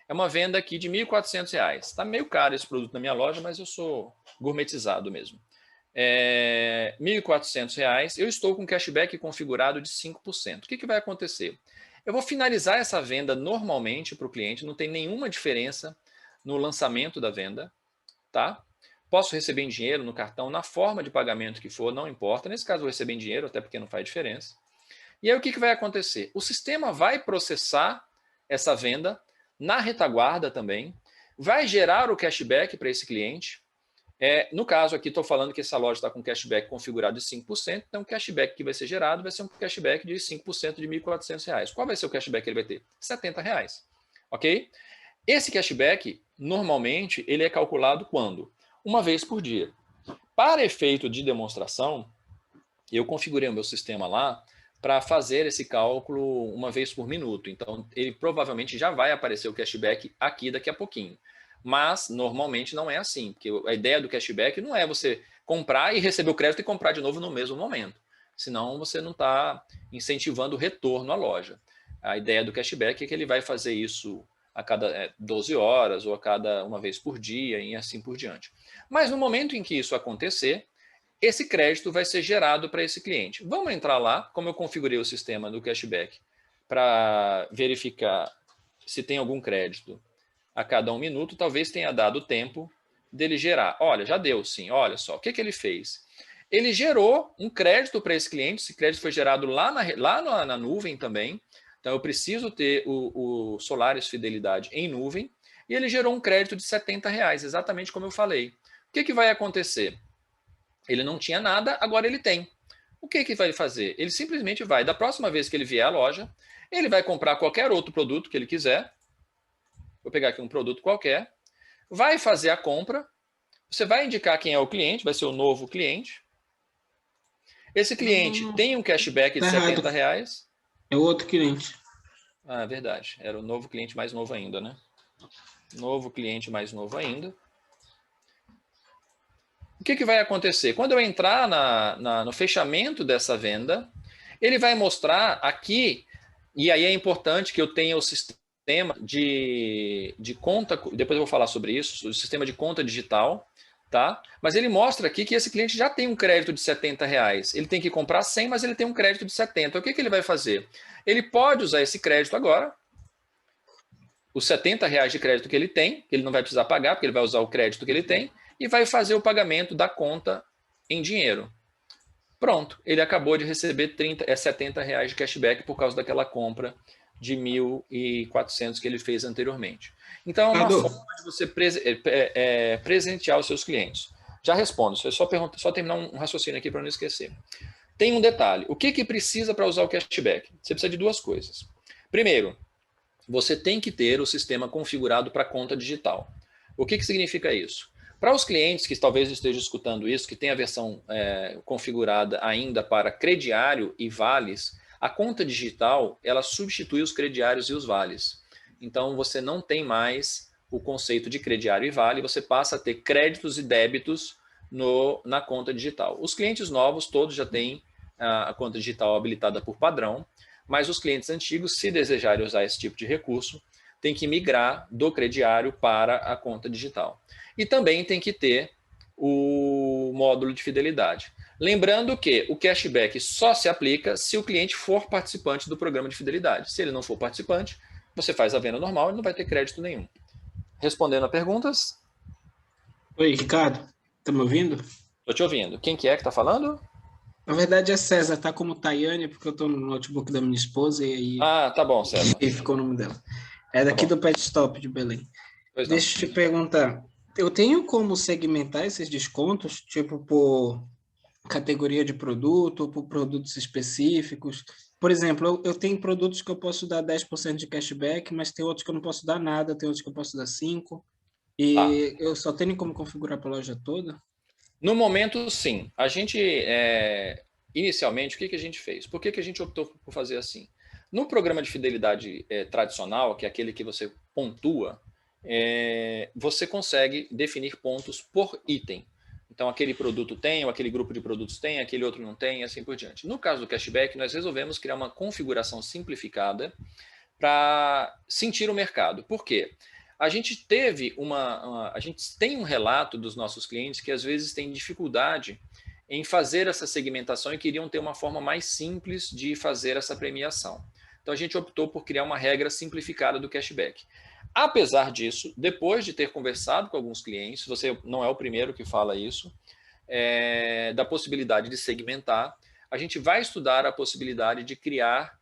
É uma venda aqui de R$ 1.400. Está meio caro esse produto na minha loja, mas eu sou gourmetizado mesmo. R$ 1.400, eu estou com cashback configurado de 5%. O que vai acontecer? Eu vou finalizar essa venda normalmente para o cliente, não tem nenhuma diferença no lançamento da venda. Tá? Posso receber em dinheiro, no cartão, na forma de pagamento que for, não importa. Nesse caso, eu vou receber em dinheiro, até porque não faz diferença. E aí, o que vai acontecer? O sistema vai processar essa venda na retaguarda também, vai gerar o cashback para esse cliente. No caso aqui, estou falando que essa loja está com cashback configurado de 5%, então o cashback que vai ser gerado vai ser um cashback de 5% de R$ 1.400. Qual vai ser o cashback que ele vai ter? R$ 70. Ok? Esse cashback, normalmente, ele é calculado quando? Uma vez por dia. Para efeito de demonstração, eu configurei o meu sistema lá para fazer esse cálculo uma vez por minuto. Então, ele provavelmente já vai aparecer o cashback aqui daqui a pouquinho. Mas, normalmente, não é assim, porque a ideia do cashback não é você comprar e receber o crédito e comprar de novo no mesmo momento. Senão, você não está incentivando o retorno à loja. A ideia do cashback é que ele vai fazer isso a cada 12 horas ou a cada uma vez por dia e assim por diante. Mas no momento em que isso acontecer, esse crédito vai ser gerado para esse cliente. Vamos entrar lá, como eu configurei o sistema do cashback, para verificar se tem algum crédito a cada 1 minuto, talvez tenha dado tempo dele gerar. Olha, já deu sim, olha só. O que ele fez? Ele gerou um crédito para esse cliente, esse crédito foi gerado lá na nuvem também, então eu preciso ter o Solaris Fidelidade em nuvem, e ele gerou um crédito de R$70, exatamente como eu falei. O que vai acontecer? Ele não tinha nada, agora ele tem. O que vai fazer? Ele simplesmente vai, da próxima vez que ele vier à loja, ele vai comprar qualquer outro produto que ele quiser. Vou pegar aqui um produto qualquer. Vai fazer a compra. Você vai indicar quem é o cliente, vai ser o novo cliente. Esse cliente tem um cashback de R$70. É o outro cliente. Ah, é verdade. Era o novo cliente mais novo ainda, né? Novo cliente mais novo ainda. O que vai acontecer? Quando eu entrar no fechamento dessa venda, ele vai mostrar aqui, e aí é importante que eu tenha o sistema de conta, depois eu vou falar sobre isso, o sistema de conta digital, tá? Mas ele mostra aqui que esse cliente já tem um crédito de R$70. Ele tem que comprar 100, mas ele tem um crédito de 70. O que ele vai fazer? Ele pode usar esse crédito agora, os R$70 de crédito que ele tem, que ele não vai precisar pagar, porque ele vai usar o crédito que ele tem, e vai fazer o pagamento da conta em dinheiro. Pronto, ele acabou de receber R$70 de cashback por causa daquela compra de 1.400 que ele fez anteriormente. Então, é uma forma de você presentear os seus clientes. Já respondo, só terminar um raciocínio aqui para não esquecer. Tem um detalhe, o que precisa para usar o cashback? Você precisa de 2 coisas. Primeiro, você tem que ter o sistema configurado para conta digital. O que significa isso? Para os clientes que talvez estejam escutando isso, que tem a versão configurada ainda para crediário e vales, a conta digital ela substitui os crediários e os vales. Então, você não tem mais o conceito de crediário e vale, você passa a ter créditos e débitos na conta digital. Os clientes novos todos já têm a conta digital habilitada por padrão, mas os clientes antigos, se desejarem usar esse tipo de recurso, tem que migrar do crediário para a conta digital. E também tem que ter o módulo de fidelidade. Lembrando que o cashback só se aplica se o cliente for participante do programa de fidelidade. Se ele não for participante, você faz a venda normal e não vai ter crédito nenhum. Respondendo a perguntas? Oi, Ricardo. Tá me ouvindo? Estou te ouvindo. Quem que está falando? Na verdade é César, tá como Tayane, porque eu estou no notebook da minha esposa e aí... Ah, tá bom, César. E ficou o nome dela. É daqui do Pet Stop de Belém. Pois Deixa eu te perguntar, eu tenho como segmentar esses descontos, tipo por categoria de produto ou por produtos específicos? Por exemplo, eu tenho produtos que eu posso dar 10% de cashback, mas tem outros que eu não posso dar nada, tem outros que eu posso dar 5%, e eu só tenho como configurar para a loja toda? No momento, sim. A gente, inicialmente, o que a gente fez? Por que a gente optou por fazer assim? No programa de fidelidade tradicional, que é aquele que você pontua, você consegue definir pontos por item. Então, aquele produto tem, ou aquele grupo de produtos tem, aquele outro não tem, e assim por diante. No caso do cashback, nós resolvemos criar uma configuração simplificada para sentir o mercado. Por quê? A gente teve a gente tem um relato dos nossos clientes que às vezes têm dificuldade em fazer essa segmentação e queriam ter uma forma mais simples de fazer essa premiação. Então a gente optou por criar uma regra simplificada do cashback. Apesar disso, depois de ter conversado com alguns clientes, você não é o primeiro que fala isso, da possibilidade de segmentar, a gente vai estudar a possibilidade de criar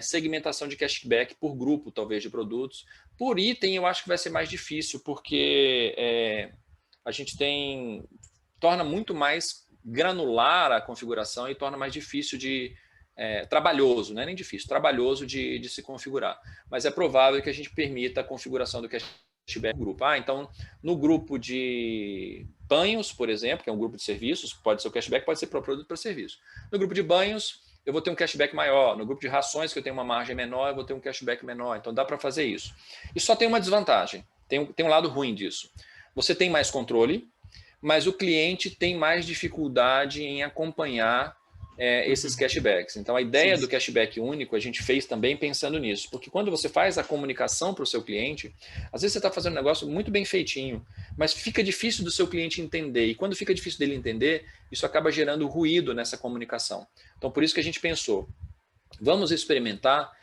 segmentação de cashback por grupo, talvez, de produtos. Por item, eu acho que vai ser mais difícil, porque a gente torna muito mais granular a configuração e torna mais difícil trabalhoso, não é nem difícil, trabalhoso de se configurar. Mas é provável que a gente permita a configuração do cashback no grupo. Então, no grupo de banhos, por exemplo, que é um grupo de serviços, pode ser o cashback, pode ser para produto para serviço. No grupo de banhos, eu vou ter um cashback maior. No grupo de rações, que eu tenho uma margem menor, eu vou ter um cashback menor. Então, dá para fazer isso. E só tem uma desvantagem. tem um lado ruim disso. Você tem mais controle, mas o cliente tem mais dificuldade em acompanhar esses cashbacks. Então, a ideia do cashback único, a gente fez também pensando nisso, porque quando você faz a comunicação para o seu cliente, às vezes você está fazendo um negócio muito bem feitinho, mas fica difícil do seu cliente entender, e quando fica difícil dele entender, isso acaba gerando ruído nessa comunicação. Então, por isso que a gente pensou, vamos experimentar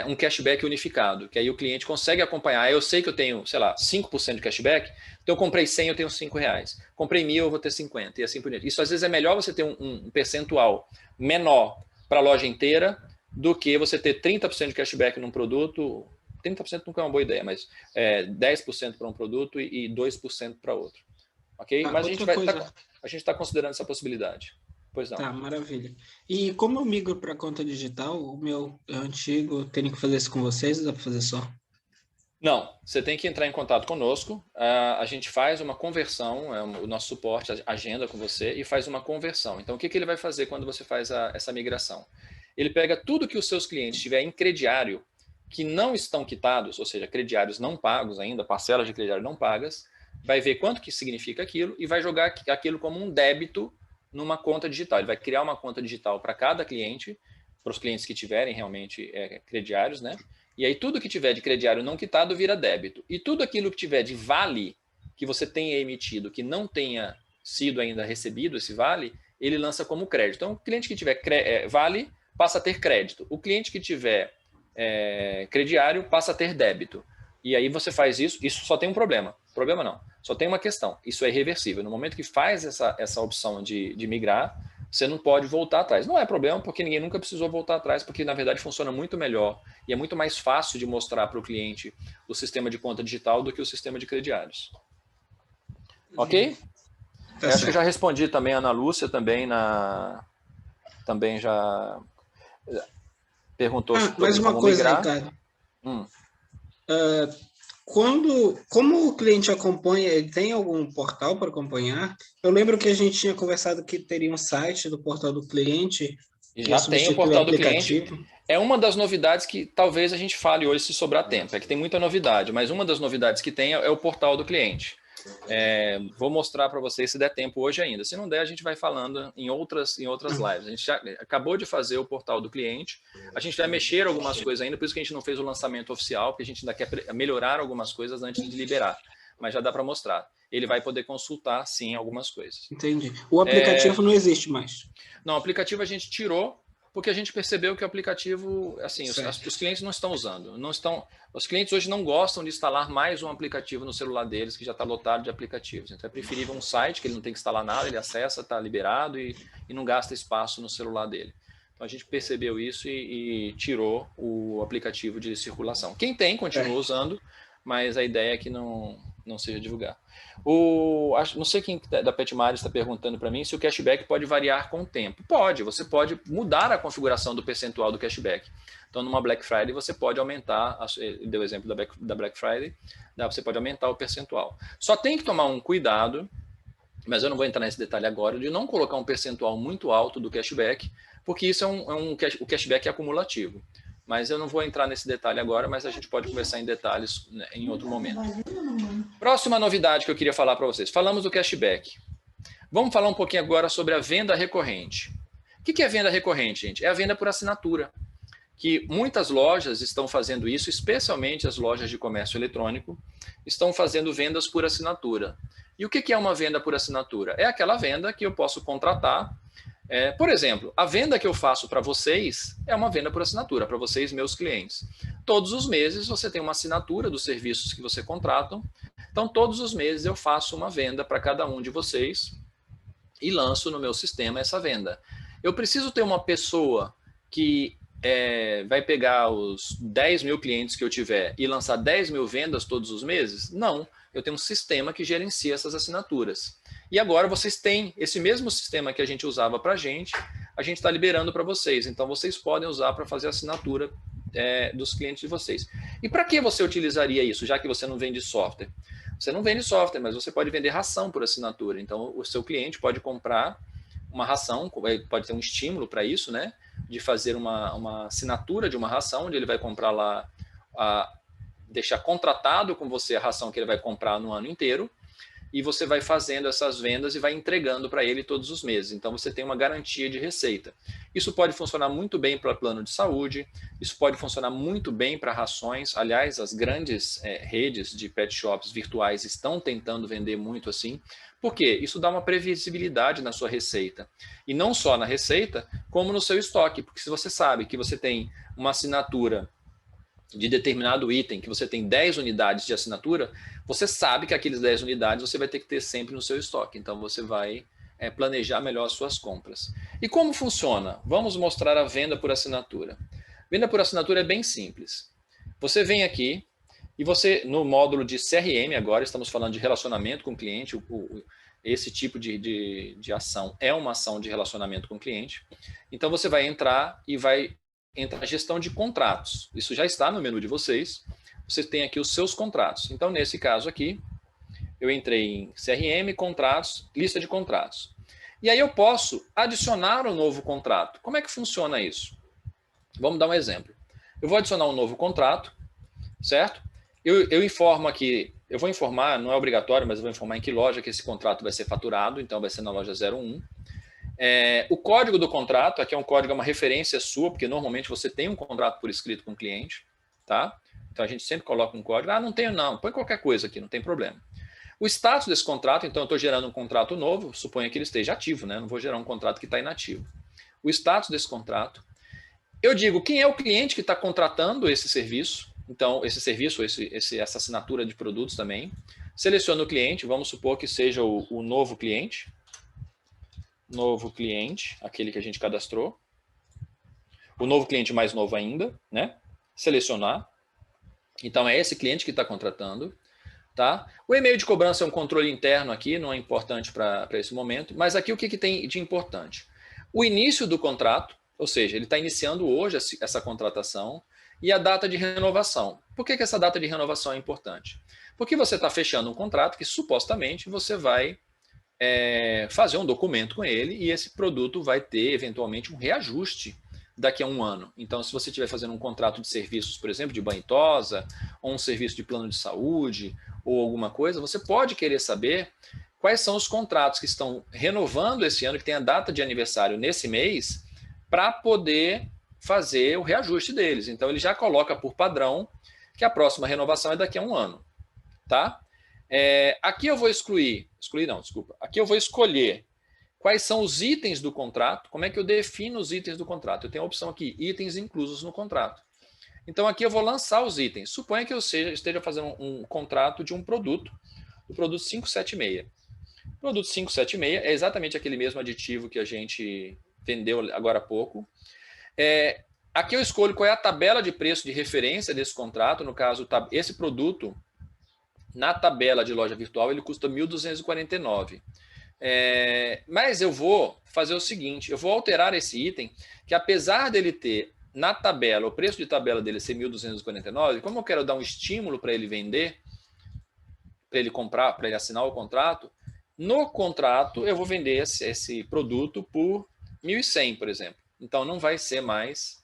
um cashback unificado, que aí o cliente consegue acompanhar. Eu sei que eu tenho, sei lá, 5% de cashback, então eu comprei 100, eu tenho R$5. Comprei 1.000, eu vou ter 50, e assim por diante. Isso às vezes é melhor você ter um percentual menor para a loja inteira do que você ter 30% de cashback num produto. 30% nunca é uma boa ideia, mas 10% para um produto e 2% para outro. Ok? Mas a gente está considerando essa possibilidade. Pois não. Tá, maravilha. E como eu migro para a conta digital, o meu é antigo, tenho que fazer isso com vocês ou dá para fazer só? Não, você tem que entrar em contato conosco, a gente faz uma conversão, o nosso suporte agenda com você e faz uma conversão. Então, o que ele vai fazer quando você faz essa migração? Ele pega tudo que os seus clientes tiverem em crediário, que não estão quitados, ou seja, crediários não pagos ainda, parcelas de crediário não pagas, vai ver quanto que significa aquilo e vai jogar aquilo como um débito numa conta digital. Ele vai criar uma conta digital para cada cliente, para os clientes que tiverem realmente crediários, né? E aí tudo que tiver de crediário não quitado vira débito. E tudo aquilo que tiver de vale que você tenha emitido, que não tenha sido ainda recebido esse vale, ele lança como crédito. Então, o cliente que tiver vale passa a ter crédito. O cliente que tiver crediário passa a ter débito. E aí você faz isso só tem um problema. Problema não, só tem uma questão. Isso é irreversível. No momento que faz essa opção de migrar, você não pode voltar atrás. Não é problema, porque ninguém nunca precisou voltar atrás, porque na verdade funciona muito melhor e é muito mais fácil de mostrar para o cliente o sistema de conta digital do que o sistema de crediários. Ok? Tá Acho que eu já respondi também a Ana Lúcia, também já perguntou sobre mais uma como coisa, migrar. Ricardo. Como o cliente acompanha, ele tem algum portal para acompanhar? Eu lembro que a gente tinha conversado que teria um site do portal do cliente. E já tem o portal do cliente. É uma das novidades que talvez a gente fale hoje se sobrar tempo. É que tem muita novidade, mas uma das novidades que tem é o portal do cliente. Vou mostrar para vocês se der tempo hoje ainda. Se não der, a gente vai falando em outras lives. A gente já acabou de fazer o portal do cliente. A gente vai mexer algumas coisas ainda, por isso que a gente não fez o lançamento oficial, porque a gente ainda quer melhorar algumas coisas antes de liberar. Mas já dá para mostrar. Ele vai poder consultar, sim, algumas coisas. Entendi. O aplicativo não existe mais? Não, o aplicativo a gente tirou, porque a gente percebeu que o aplicativo, assim, os clientes não estão usando. Os clientes hoje não gostam de instalar mais um aplicativo no celular deles, que já está lotado de aplicativos. Então é preferível um site que ele não tem que instalar nada, ele acessa, está liberado e não gasta espaço no celular dele. Então a gente percebeu isso e tirou o aplicativo de circulação. Quem tem, continua usando, mas a ideia é que não seja divulgado. Não sei quem da Petmari está perguntando para mim se o cashback pode variar com o tempo. Pode, você pode mudar a configuração do percentual do cashback. Então, numa Black Friday, você pode aumentar, deu o exemplo da Black Friday, você pode aumentar o percentual. Só tem que tomar um cuidado, mas eu não vou entrar nesse detalhe agora, de não colocar um percentual muito alto do cashback, porque isso o cashback é acumulativo. Mas eu não vou entrar nesse detalhe agora, mas a gente pode conversar em detalhes, né, em outro momento. Próxima novidade que eu queria falar para vocês. Falamos do cashback. Vamos falar um pouquinho agora sobre a venda recorrente. O que é venda recorrente, gente? É a venda por assinatura. Que muitas lojas estão fazendo isso, especialmente as lojas de comércio eletrônico, estão fazendo vendas por assinatura. E o que é uma venda por assinatura? É aquela venda que eu posso contratar. Por exemplo, a venda que eu faço para vocês é uma venda por assinatura, para vocês, meus clientes. Todos os meses você tem uma assinatura dos serviços que você contratam. Então, todos os meses eu faço uma venda para cada um de vocês e lanço no meu sistema essa venda. Eu preciso ter uma pessoa que vai pegar os 10 mil clientes que eu tiver e lançar 10 mil vendas todos os meses? Não, eu tenho um sistema que gerencia essas assinaturas. E agora vocês têm esse mesmo sistema que a gente usava para a gente está liberando para vocês. Então, vocês podem usar para fazer a assinatura dos clientes de vocês. E para que você utilizaria isso, já que você não vende software? Você não vende software, mas você pode vender ração por assinatura. Então, o seu cliente pode comprar uma ração, pode ter um estímulo para isso, né? De fazer uma assinatura de uma ração, onde ele vai comprar lá deixar contratado com você a ração que ele vai comprar no ano inteiro, e você vai fazendo essas vendas e vai entregando para ele todos os meses. Então você tem uma garantia de receita. Isso pode funcionar muito bem para plano de saúde, isso pode funcionar muito bem para rações. Aliás, as grandes redes de pet shops virtuais estão tentando vender muito assim. Por quê? Isso dá uma previsibilidade na sua receita. E não só na receita, como no seu estoque. Porque se você sabe que você tem uma assinatura de determinado item, que você tem 10 unidades de assinatura, você sabe que aqueles 10 unidades você vai ter que ter sempre no seu estoque. Então você vai planejar melhor as suas compras. E como funciona? Vamos mostrar a venda por assinatura. Venda por assinatura é bem simples. Você vem aqui e você, no módulo de CRM, agora estamos falando de relacionamento com o cliente, esse tipo de ação é uma ação de relacionamento com o cliente. Então você vai entrar e vai entrar a gestão de contratos. Isso já está no menu de vocês. Você tem aqui os seus contratos. Então, nesse caso aqui, eu entrei em CRM, contratos, lista de contratos. E aí eu posso adicionar um novo contrato. Como é que funciona isso? Vamos dar um exemplo. Eu vou adicionar um novo contrato, certo? Eu informo aqui, eu vou informar, não é obrigatório, mas eu vou informar em que loja que esse contrato vai ser faturado, então vai ser na loja 01. O código do contrato, aqui é um código, é uma referência sua, porque normalmente você tem um contrato por escrito com o cliente, tá? Então a gente sempre coloca um código. Ah, não tenho não, põe qualquer coisa aqui, não tem problema. O status desse contrato, então eu estou gerando um contrato novo, suponha que ele esteja ativo, né? Não vou gerar um contrato que está inativo. O status desse contrato, eu digo quem é o cliente que está contratando esse serviço, então esse serviço, essa assinatura de produtos também. Seleciono o cliente, vamos supor que seja o novo cliente, aquele que a gente cadastrou, o novo cliente mais novo ainda, né? Selecionar. Então é esse cliente que está contratando, tá? O e-mail de cobrança é um controle interno aqui, não é importante para esse momento, mas aqui o que tem de importante? O início do contrato, ou seja, ele está iniciando hoje essa contratação, e a data de renovação. Por que essa data de renovação é importante? Porque você está fechando um contrato que supostamente você vai fazer um documento com ele e esse produto vai ter eventualmente um reajuste daqui a um ano. Então, se você estiver fazendo um contrato de serviços, por exemplo, de banho e tosa, ou um serviço de plano de saúde, ou alguma coisa, você pode querer saber quais são os contratos que estão renovando esse ano, que tem a data de aniversário nesse mês, para poder fazer o reajuste deles. Então, ele já coloca por padrão que a próxima renovação é daqui a um ano. Tá? Aqui eu vou aqui eu vou escolher quais são os itens do contrato, como é que eu defino os itens do contrato. Eu tenho a opção aqui, itens inclusos no contrato. Então aqui eu vou lançar os itens. Suponha que eu esteja fazendo um contrato de um produto, o produto 576. O produto 576 é exatamente aquele mesmo aditivo que a gente vendeu agora há pouco. Aqui eu escolho qual é a tabela de preço de referência desse contrato. No caso, esse produto, na tabela de loja virtual, ele custa R$ 1.249. Mas eu vou fazer o seguinte, eu vou alterar esse item, que apesar dele ter na tabela, o preço de tabela dele ser R$ 1.249, como eu quero dar um estímulo para ele vender, para ele comprar, para ele assinar o contrato, no contrato eu vou vender esse produto por R$ 1.100, por exemplo. Então não vai ser mais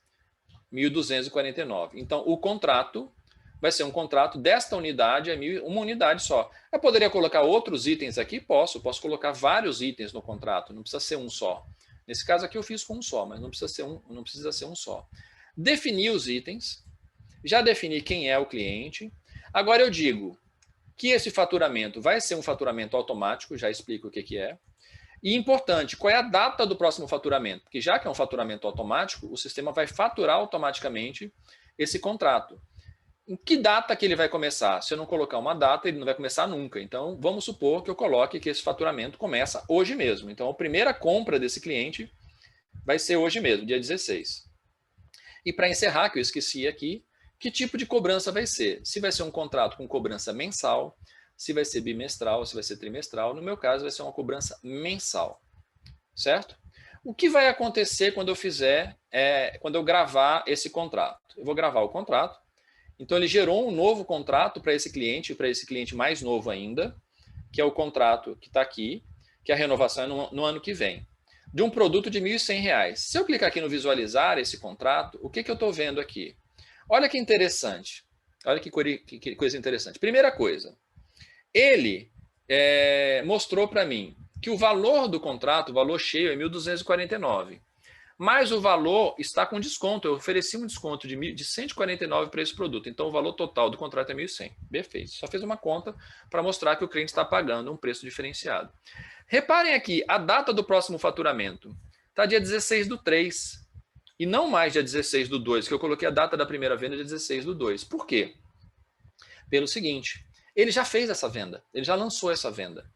R$ 1.249. Então o contrato vai ser um contrato desta unidade, uma unidade só. Eu poderia colocar outros itens aqui? Posso colocar vários itens no contrato, não precisa ser um só. Nesse caso aqui eu fiz com um só, mas não precisa ser um só. Defini os itens, já defini quem é o cliente. Agora eu digo que esse faturamento vai ser um faturamento automático, já explico o que é. E importante, qual é a data do próximo faturamento? Porque já que é um faturamento automático, o sistema vai faturar automaticamente esse contrato. Em que data que ele vai começar? Se eu não colocar uma data, ele não vai começar nunca. Então, vamos supor que eu coloque que esse faturamento começa hoje mesmo. Então, a primeira compra desse cliente vai ser hoje mesmo, dia 16. E para encerrar, que eu esqueci aqui, que tipo de cobrança vai ser? Se vai ser um contrato com cobrança mensal, se vai ser bimestral, se vai ser trimestral. No meu caso, vai ser uma cobrança mensal. Certo? O que vai acontecer quando eu gravar esse contrato? Eu vou gravar o contrato. Então, ele gerou um novo contrato para esse cliente mais novo ainda, que é o contrato que está aqui, que a renovação é no ano que vem, de um produto de R$ 1.100. Se eu clicar aqui no visualizar esse contrato, o que eu estou vendo aqui? Olha que interessante. Olha que coisa interessante. Primeira coisa, ele mostrou para mim que o valor do contrato, o valor cheio, é 1.249. Mas o valor está com desconto. Eu ofereci um desconto de 149 para esse produto. Então, o valor total do contrato é 1.100. Perfeito. Só fez uma conta para mostrar que o cliente está pagando um preço diferenciado. Reparem aqui, a data do próximo faturamento está dia 16/3. E não mais dia 16/2, que eu coloquei a data da primeira venda dia 16/2. Por quê? Pelo seguinte, ele já fez essa venda. Ele já lançou essa venda.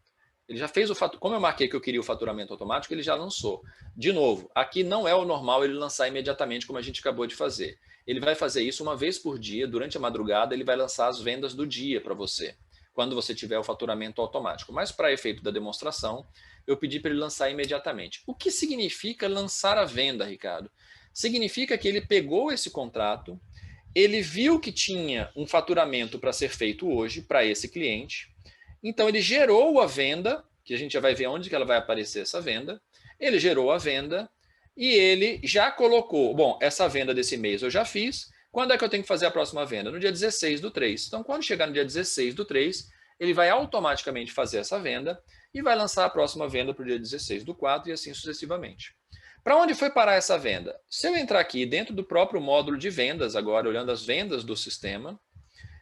Ele já fez o faturamento. Como eu marquei que eu queria o faturamento automático, ele já lançou. De novo, aqui não é o normal ele lançar imediatamente, como a gente acabou de fazer. Ele vai fazer isso uma vez por dia, durante a madrugada, ele vai lançar as vendas do dia para você, quando você tiver o faturamento automático. Mas para efeito da demonstração, eu pedi para ele lançar imediatamente. O que significa lançar a venda, Ricardo? Significa que ele pegou esse contrato, ele viu que tinha um faturamento para ser feito hoje para esse cliente. Então, ele gerou a venda, que a gente já vai ver onde que ela vai aparecer essa venda. Ele gerou a venda e ele já colocou, bom, essa venda desse mês eu já fiz. Quando é que eu tenho que fazer a próxima venda? No dia 16/3. Então, quando chegar no dia 16/3, ele vai automaticamente fazer essa venda e vai lançar a próxima venda para o dia 16/4 e assim sucessivamente. Para onde foi parar essa venda? Se eu entrar aqui dentro do próprio módulo de vendas, agora olhando as vendas do sistema,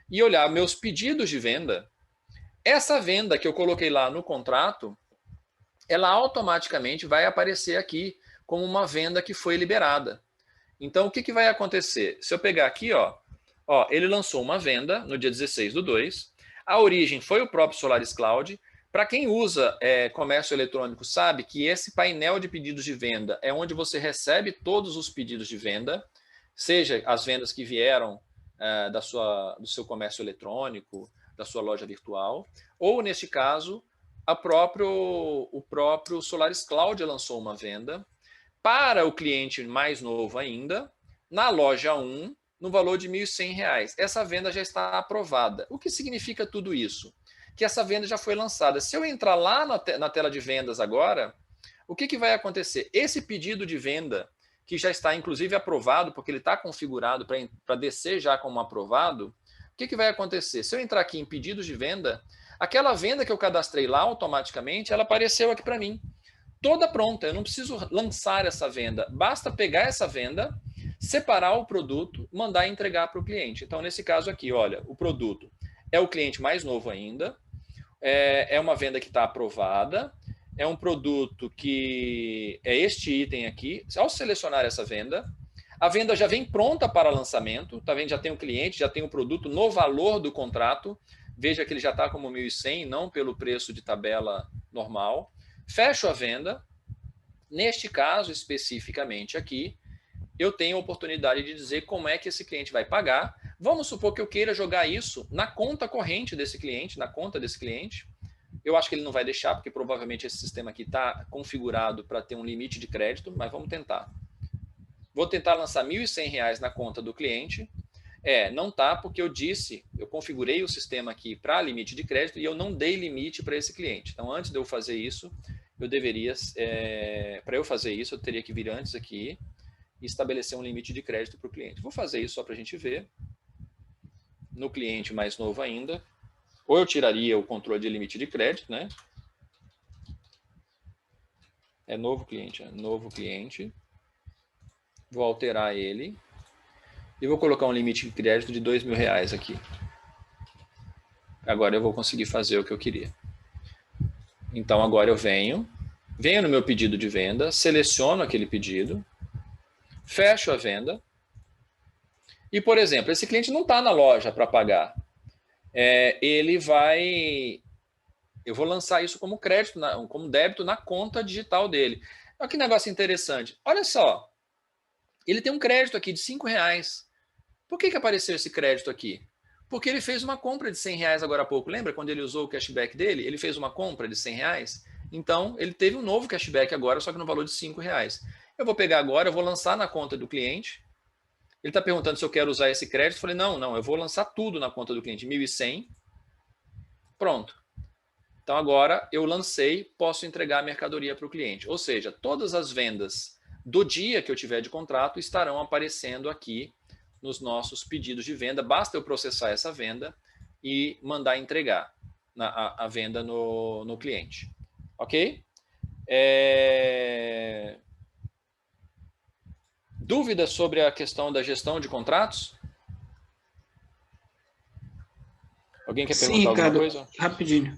e olhar meus pedidos de venda, essa venda que eu coloquei lá no contrato, ela automaticamente vai aparecer aqui como uma venda que foi liberada. Então, o que vai acontecer? Se eu pegar aqui, ó, ele lançou uma venda no dia 16/2, a origem foi o próprio Solaris Cloud. Para quem usa comércio eletrônico, sabe que esse painel de pedidos de venda é onde você recebe todos os pedidos de venda, seja as vendas que vieram do seu comércio eletrônico, da sua loja virtual, ou, neste caso, o próprio Solaris Cloud lançou uma venda para o cliente mais novo ainda, na loja 1, no valor de R$ 1.100. Essa venda já está aprovada. O que significa tudo isso? Que essa venda já foi lançada. Se eu entrar lá na tela de vendas agora, o que vai acontecer? Esse pedido de venda, que já está inclusive aprovado, porque ele está configurado para descer já como aprovado, o que vai acontecer? Se eu entrar aqui em pedidos de venda, aquela venda que eu cadastrei lá automaticamente, ela apareceu aqui para mim. Toda pronta, eu não preciso lançar essa venda. Basta pegar essa venda, separar o produto, mandar entregar para o cliente. Então, nesse caso aqui, olha, o produto é o cliente mais novo ainda, é uma venda que está aprovada, é um produto que é este item aqui. Ao selecionar essa venda, a venda já vem pronta para lançamento, tá vendo? Já tem o cliente, já tem o produto no valor do contrato. Veja que ele já está como 1.100, não pelo preço de tabela normal. Fecho a venda. Neste caso, especificamente aqui, eu tenho a oportunidade de dizer como é que esse cliente vai pagar. Vamos supor que eu queira jogar isso na conta corrente desse cliente, na conta desse cliente. Eu acho que ele não vai deixar, porque provavelmente esse sistema aqui está configurado para ter um limite de crédito, mas vamos tentar. Vou tentar lançar R$ 1.100 na conta do cliente. Não tá, porque eu configurei o sistema aqui para limite de crédito e eu não dei limite para esse cliente. Então, antes de eu fazer isso, para eu fazer isso, eu teria que vir antes aqui e estabelecer um limite de crédito para o cliente. Vou fazer isso só para a gente ver. No cliente mais novo ainda. Ou eu tiraria o controle de limite de crédito, né? Novo cliente. Vou alterar ele. E vou colocar um limite de crédito de R$ 2.000 aqui. Agora eu vou conseguir fazer o que eu queria. Então agora eu venho no meu pedido de venda, seleciono aquele pedido, fecho a venda. E, por exemplo, esse cliente não está na loja para pagar. Eu vou lançar isso como crédito, como débito na conta digital dele. Olha que negócio interessante. Olha só. Ele tem um crédito aqui de R$5. Por que apareceu esse crédito aqui? Porque ele fez uma compra de R$100 agora há pouco. Lembra quando ele usou o cashback dele? Ele fez uma compra de R$100. Então, ele teve um novo cashback agora, só que no valor de R$5. Eu vou pegar agora, eu vou lançar na conta do cliente. Ele está perguntando se eu quero usar esse crédito. Eu falei, não, eu vou lançar tudo na conta do cliente. 1.100. Pronto. Então, agora eu lancei, posso entregar a mercadoria para o cliente. Ou seja, todas as vendas do dia que eu tiver de contrato estarão aparecendo aqui nos nossos pedidos de venda. Basta eu processar essa venda e mandar entregar a venda no cliente. Ok? Dúvidas sobre a questão da gestão de contratos? Alguém quer perguntar alguma coisa? Rapidinho.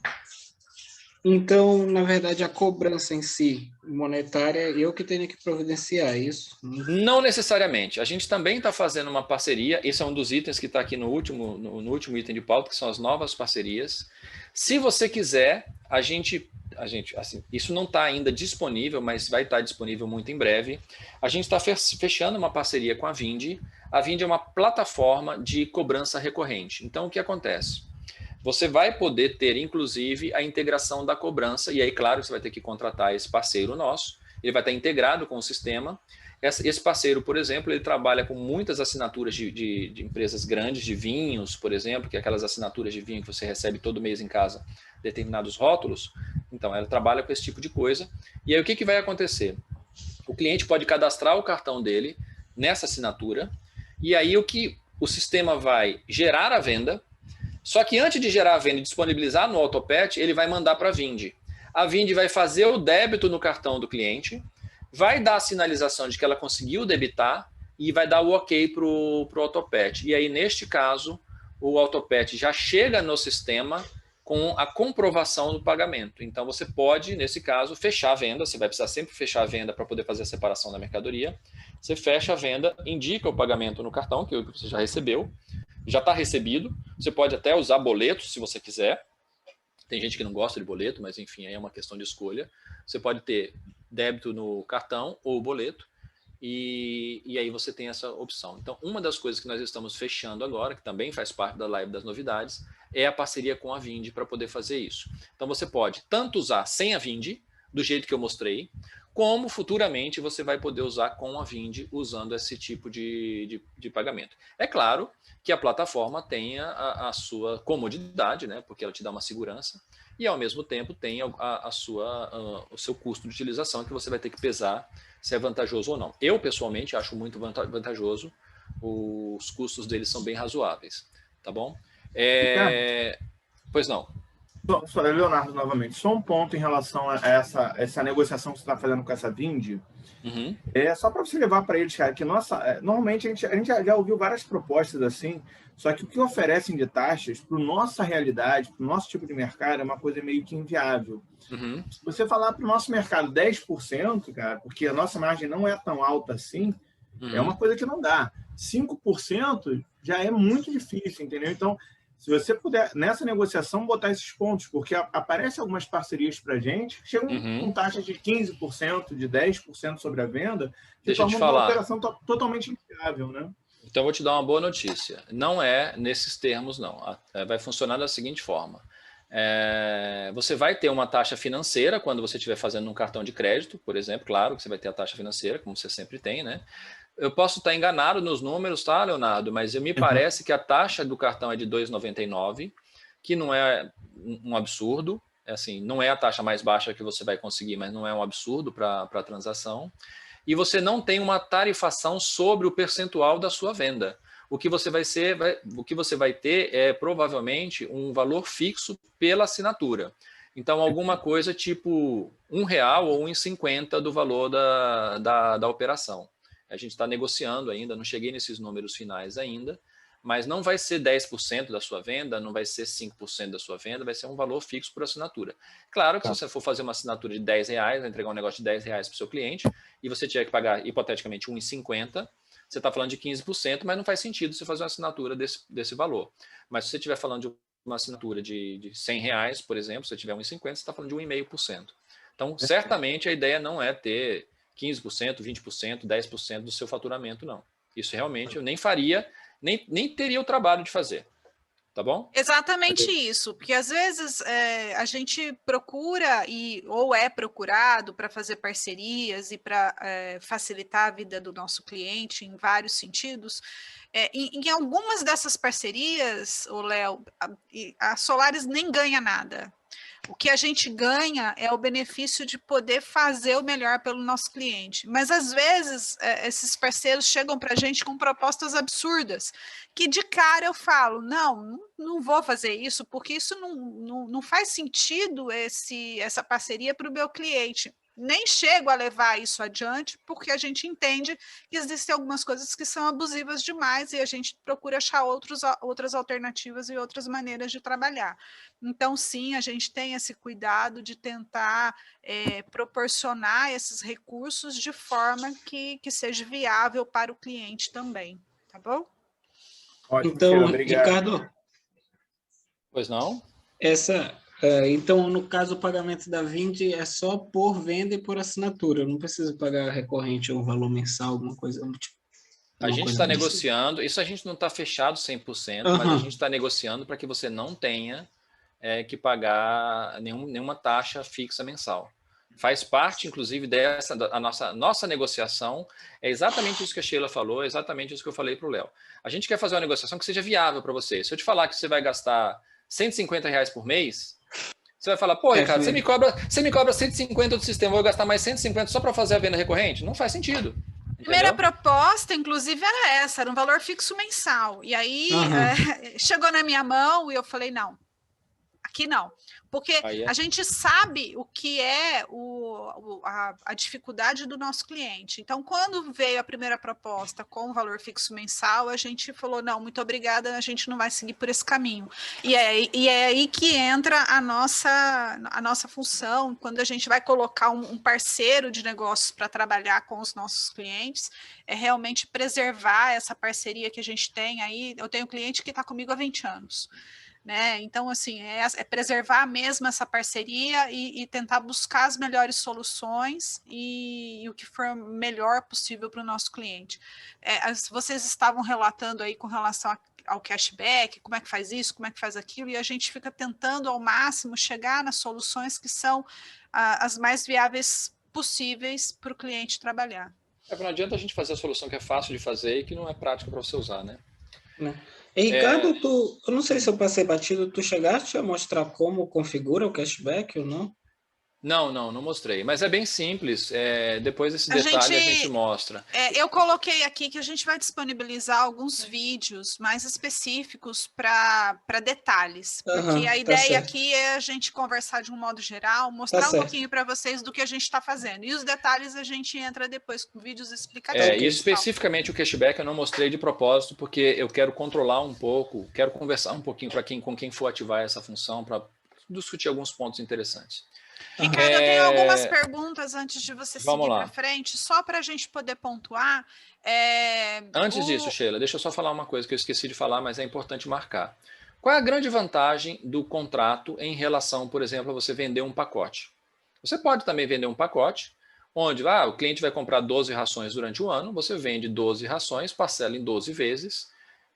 Então, na verdade, a cobrança em si, monetária, eu que tenho que providenciar isso? Não necessariamente. A gente também está fazendo uma parceria. Esse é um dos itens que está aqui no último item de pauta, que são as novas parcerias. Se você quiser, assim, isso não está ainda disponível, mas vai estar disponível muito em breve. A gente está fechando uma parceria com a Vindi. A Vindi é uma plataforma de cobrança recorrente. Então, o que acontece? Você vai poder ter, inclusive, a integração da cobrança, e aí, claro, você vai ter que contratar esse parceiro nosso, ele vai estar integrado com o sistema. Esse parceiro, por exemplo, ele trabalha com muitas assinaturas de empresas grandes, de vinhos, por exemplo, que é aquelas assinaturas de vinho que você recebe todo mês em casa, determinados rótulos. Então, ela trabalha com esse tipo de coisa. E aí, o que vai acontecer? O cliente pode cadastrar o cartão dele nessa assinatura, e aí o sistema vai gerar a venda. Só que antes de gerar a venda e disponibilizar no Autopet, ele vai mandar para a Vindi. A Vindi vai fazer o débito no cartão do cliente, vai dar a sinalização de que ela conseguiu debitar e vai dar o ok para o Autopet. E aí, neste caso, o Autopet já chega no sistema com a comprovação do pagamento. Então, você pode, nesse caso, fechar a venda. Você vai precisar sempre fechar a venda para poder fazer a separação da mercadoria. Você fecha a venda, indica o pagamento no cartão, que você já recebeu. Já está recebido, você pode até usar boleto se você quiser. Tem gente que não gosta de boleto, mas enfim, aí é uma questão de escolha. Você pode ter débito no cartão ou boleto, e aí você tem essa opção. Então, uma das coisas que nós estamos fechando agora, que também faz parte da live das novidades, é a parceria com a Vindi para poder fazer isso. Então, você pode tanto usar sem a Vindi, do jeito que eu mostrei, como futuramente você vai poder usar com a Vindi usando esse tipo de pagamento. É claro que a plataforma tenha a sua comodidade, né, porque ela te dá uma segurança, e ao mesmo tempo tem o seu custo de utilização, que você vai ter que pesar se é vantajoso ou não. Eu, pessoalmente, acho muito vantajoso, os custos deles são bem razoáveis, tá bom? Pois não. Leonardo, novamente, só um ponto em relação a essa negociação que você está fazendo com essa Vindi. Uhum. É só para você levar para eles, cara, que normalmente a gente já ouviu várias propostas assim, só que o que oferecem de taxas para nossa realidade, para o nosso tipo de mercado, é uma coisa meio que inviável. Uhum. Se você falar para o nosso mercado 10%, cara, porque a nossa margem não é tão alta assim, é uma coisa que não dá. 5% já é muito difícil, entendeu? Então, se você puder, nessa negociação, botar esses pontos, porque aparecem algumas parcerias para a gente, que chegam com taxas de 15%, de 10% sobre a venda, que tornam uma operação totalmente inviável, né? Então, eu vou te dar uma boa notícia. Não é nesses termos, não. Vai funcionar da seguinte forma. Você vai ter uma taxa financeira quando você estiver fazendo um cartão de crédito, por exemplo. Claro que você vai ter a taxa financeira, como você sempre tem, né? Eu posso estar enganado nos números, tá, Leonardo? Mas me parece que a taxa do cartão é de R$ 2,99, que não é um absurdo. Assim, não é a taxa mais baixa que você vai conseguir, mas não é um absurdo para a transação. E você não tem uma tarifação sobre o percentual da sua venda. O que você vai ter é provavelmente um valor fixo pela assinatura. Então, alguma coisa tipo R$1 ou R$1,50 do valor da operação. A gente está negociando ainda, não cheguei nesses números finais ainda, mas não vai ser 10% da sua venda, não vai ser 5% da sua venda, vai ser um valor fixo por assinatura. Claro que se você for fazer uma assinatura de R$10, entregar um negócio de R$10 para o seu cliente, e você tiver que pagar, hipoteticamente, R$1,50, você está falando de 15%, mas não faz sentido você fazer uma assinatura desse valor. Mas se você estiver falando de uma assinatura de R$100, por exemplo, se você tiver R$1,50, você está falando de 1,5%. Então, certamente, a ideia não é ter 15%, 20%, 10% do seu faturamento, não. Isso realmente eu nem faria, nem teria o trabalho de fazer. Tá bom? Exatamente isso, porque às vezes a gente procura ou é procurado para fazer parcerias e para facilitar a vida do nosso cliente em vários sentidos. Em algumas dessas parcerias, Léo, a Solaris nem ganha nada. O que a gente ganha é o benefício de poder fazer o melhor pelo nosso cliente. Mas, às vezes, esses parceiros chegam para a gente com propostas absurdas, que de cara eu falo, não vou fazer isso, porque isso não faz sentido essa parceria para o meu cliente. Nem chego a levar isso adiante, porque a gente entende que existem algumas coisas que são abusivas demais e a gente procura achar outras alternativas e outras maneiras de trabalhar. Então, sim, a gente tem esse cuidado de tentar proporcionar esses recursos de forma que seja viável para o cliente também, tá bom? Ótimo, Então, Sheila, obrigado. Ricardo, Pois não? então, no caso, o pagamento da Vindi é só por venda e por assinatura. Eu não preciso pagar recorrente ou valor mensal, alguma coisa. Tipo, A gente está negociando, isso a gente não está fechado 100%, mas a gente está negociando para que você não tenha que pagar nenhuma taxa fixa mensal. Faz parte, inclusive, a nossa negociação, é exatamente isso que a Sheila falou, é exatamente isso que eu falei para o Léo. A gente quer fazer uma negociação que seja viável para você. Se eu te falar que você vai gastar R$150 por mês, você vai falar, pô, Ricardo, você me cobra 150 do sistema, eu vou gastar mais 150 só para fazer a venda recorrente? Não faz sentido. A primeira proposta, inclusive, era um valor fixo mensal. E aí chegou na minha mão e eu falei, não, aqui não. Porque a gente sabe o que é a dificuldade do nosso cliente. Então, quando veio a primeira proposta com o valor fixo mensal, a gente falou, não, muito obrigada, a gente não vai seguir por esse caminho. E é aí que entra a nossa função, quando a gente vai colocar um parceiro de negócios para trabalhar com os nossos clientes, é realmente preservar essa parceria que a gente tem aí. Eu tenho um cliente que está comigo há 20 anos. Né? Então, assim, é preservar mesmo essa parceria e tentar buscar as melhores soluções e o que for melhor possível para o nosso cliente. Vocês estavam relatando aí com relação ao cashback, como é que faz isso, como é que faz aquilo, e a gente fica tentando ao máximo chegar nas soluções que são as mais viáveis possíveis para o cliente trabalhar. Não adianta a gente fazer a solução que é fácil de fazer e que não é prática para você usar, né? Ricardo, eu não sei se eu passei batido, tu chegaste a mostrar como configura o cashback ou não? Não mostrei, mas é bem simples, depois esse detalhe a gente mostra. Eu coloquei aqui que a gente vai disponibilizar alguns vídeos mais específicos para detalhes, porque a ideia aqui é a gente conversar de um modo geral, mostrar um pouquinho para vocês do que a gente está fazendo, e os detalhes a gente entra depois com vídeos explicativos. E especificamente o cashback eu não mostrei de propósito, porque eu quero controlar um pouco, quero conversar um pouquinho com quem for ativar essa função, para discutir alguns pontos interessantes. Ricardo, eu tenho algumas perguntas antes de você seguir para frente, só para a gente poder pontuar. Antes disso, Sheila, deixa eu só falar uma coisa que eu esqueci de falar, mas é importante marcar. Qual é a grande vantagem do contrato em relação, por exemplo, a você vender um pacote? Você pode também vender um pacote, onde o cliente vai comprar 12 rações durante o ano, você vende 12 rações, parcela em 12 vezes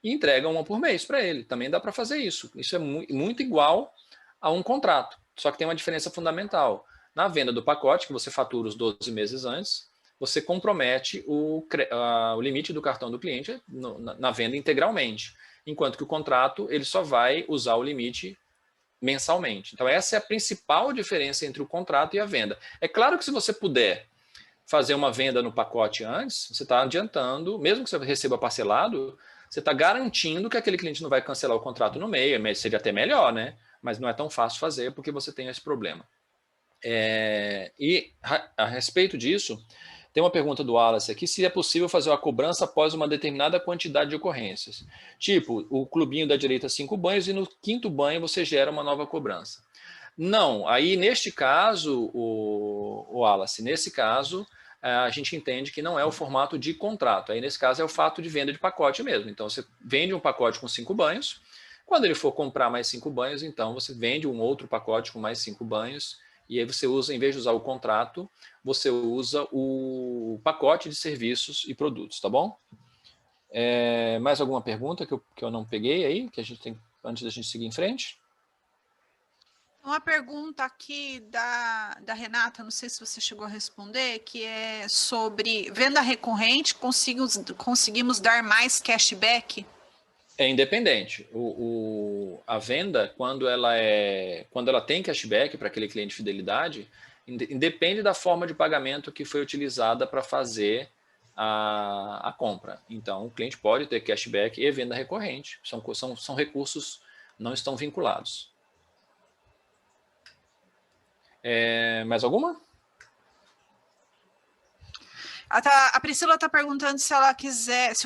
e entrega uma por mês para ele. Também dá para fazer isso. Isso é muito igual a um contrato. Só que tem uma diferença fundamental. Na venda do pacote, que você fatura os 12 meses antes, você compromete o limite do cartão do cliente na venda integralmente. Enquanto que o contrato, ele só vai usar o limite mensalmente. Então, essa é a principal diferença entre o contrato e a venda. É claro que se você puder fazer uma venda no pacote antes, você está adiantando, mesmo que você receba parcelado, você está garantindo que aquele cliente não vai cancelar o contrato no meio, seria até melhor, né? Mas não é tão fácil fazer porque você tem esse problema. E a respeito disso, tem uma pergunta do Wallace aqui, se é possível fazer uma cobrança após uma determinada quantidade de ocorrências. Tipo, o clubinho dá direito a 5 banhos e no 5º banho você gera uma nova cobrança. Não, aí neste caso, o Wallace, nesse caso, a gente entende que não é o formato de contrato. Aí nesse caso é o fato de venda de pacote mesmo. Então você vende um pacote com 5 banhos, quando ele for comprar mais 5 banhos, então você vende um outro pacote com mais 5 banhos, e aí você usa, em vez de usar o contrato, você usa o pacote de serviços e produtos, tá bom? Mais alguma pergunta que eu não peguei aí, que a gente tem, antes da gente seguir em frente? Uma pergunta aqui da Renata, não sei se você chegou a responder, que é sobre venda recorrente, conseguimos dar mais cashback? É independente. A venda, quando ela tem cashback para aquele cliente de fidelidade, independe da forma de pagamento que foi utilizada para fazer a compra. Então, o cliente pode ter cashback e venda recorrente. São recursos, não estão vinculados. Mais alguma? A Priscila está perguntando se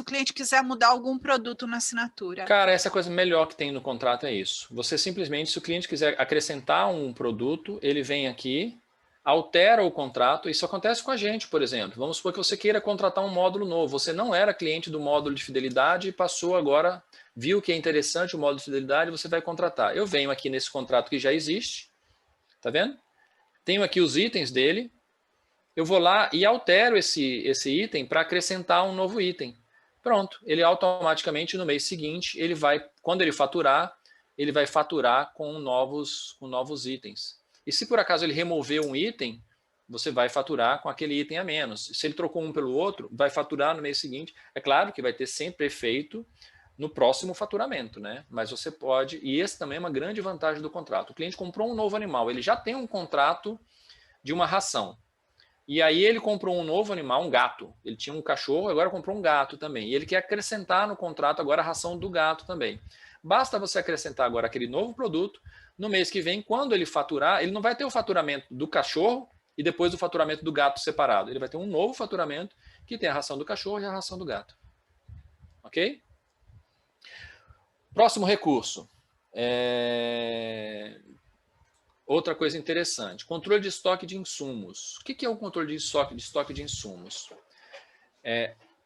o cliente quiser mudar algum produto na assinatura. Cara, essa coisa melhor que tem no contrato é isso. Você simplesmente, se o cliente quiser acrescentar um produto, ele vem aqui, altera o contrato. Isso acontece com a gente, por exemplo. Vamos supor que você queira contratar um módulo novo. Você não era cliente do módulo de fidelidade e passou agora, viu que é interessante o módulo de fidelidade, você vai contratar. Eu venho aqui nesse contrato que já existe, tá vendo? Tenho aqui os itens dele. Eu vou lá e altero esse item para acrescentar um novo item. Pronto, ele automaticamente no mês seguinte, quando ele vai faturar com novos itens. E se por acaso ele remover um item, você vai faturar com aquele item a menos. Se ele trocou um pelo outro, vai faturar no mês seguinte. É claro que vai ter sempre efeito no próximo faturamento, né? Mas você pode, e esse também é uma grande vantagem do contrato. O cliente comprou um novo animal, ele já tem um contrato de uma ração. E aí ele comprou um novo animal, um gato. Ele tinha um cachorro, agora comprou um gato também. E ele quer acrescentar no contrato agora a ração do gato também. Basta você acrescentar agora aquele novo produto. No mês que vem, quando ele faturar, ele não vai ter o faturamento do cachorro e depois o faturamento do gato separado. Ele vai ter um novo faturamento que tem a ração do cachorro e a ração do gato. Ok? Próximo recurso. Outra coisa interessante, controle de estoque de insumos. O que é o controle de estoque de insumos?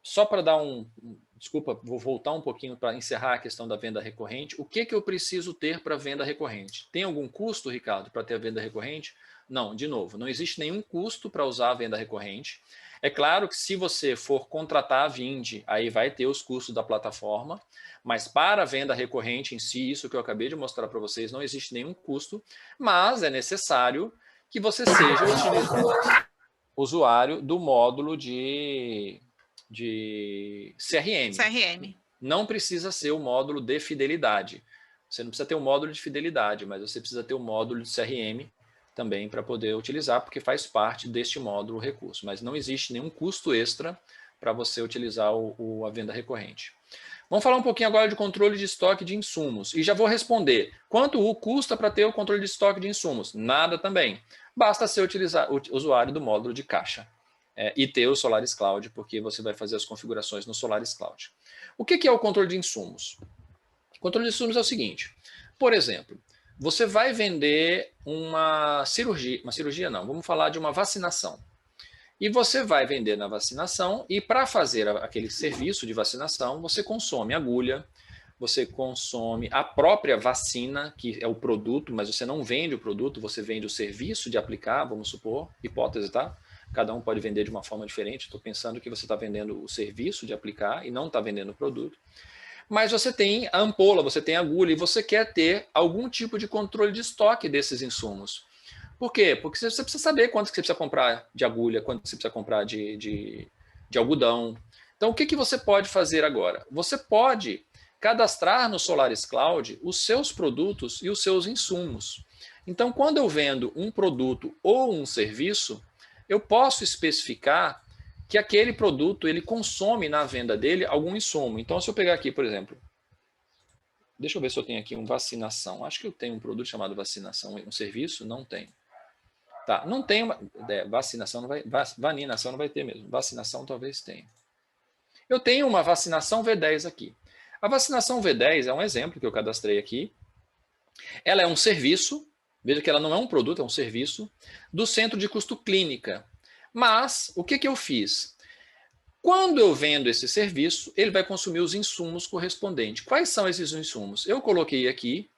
Só para dar desculpa, vou voltar um pouquinho para encerrar a questão da venda recorrente. O que eu preciso ter para venda recorrente? Tem algum custo, Ricardo, para ter a venda recorrente? Não, de novo, não existe nenhum custo para usar a venda recorrente. É claro que se você for contratar a Vindi, aí vai ter os custos da plataforma, mas para a venda recorrente em si, isso que eu acabei de mostrar para vocês, não existe nenhum custo, mas é necessário que você seja usuário do módulo de CRM. Não precisa ser o módulo de fidelidade. Você não precisa ter o módulo de fidelidade, mas você precisa ter o módulo de CRM também para poder utilizar, porque faz parte deste módulo recurso. Mas não existe nenhum custo extra para você utilizar a venda recorrente. Vamos falar um pouquinho agora de controle de estoque de insumos. E já vou responder. Quanto custa para ter o controle de estoque de insumos? Nada também. Basta ser usuário do módulo de caixa. E ter o Solaris Cloud, porque você vai fazer as configurações no Solaris Cloud. O que é o controle de insumos? O controle de insumos é o seguinte. Por exemplo, você vai vender uma cirurgia não, vamos falar de uma vacinação. E você vai vender na vacinação e para fazer aquele serviço de vacinação, você consome agulha, você consome a própria vacina, que é o produto, mas você não vende o produto, você vende o serviço de aplicar, vamos supor, hipótese, tá? Cada um pode vender de uma forma diferente, estou pensando que você está vendendo o serviço de aplicar e não está vendendo o produto. Mas você tem a ampola, você tem a agulha e você quer ter algum tipo de controle de estoque desses insumos. Por quê? Porque você precisa saber quanto que você precisa comprar de agulha, quanto que você precisa comprar de algodão. Então, o que você pode fazer agora? Você pode cadastrar no Solaris Cloud os seus produtos e os seus insumos. Então, quando eu vendo um produto ou um serviço, eu posso especificar que aquele produto ele consome na venda dele algum insumo. Então, se eu pegar aqui, por exemplo, deixa eu ver se eu tenho aqui um vacinação. Acho que eu tenho um produto chamado vacinação, um serviço? Não tem. Tá, não tem vacinação, não vai, vaninação não vai ter mesmo. Vacinação talvez tenha. Eu tenho uma vacinação V10 aqui. A vacinação V10 é um exemplo que eu cadastrei aqui. Ela é um serviço, veja que ela não é um produto, é um serviço, do Centro de Custo Clínica. Mas, o que eu fiz? Quando eu vendo esse serviço, ele vai consumir os insumos correspondentes. Quais são esses insumos? Eu coloquei aqui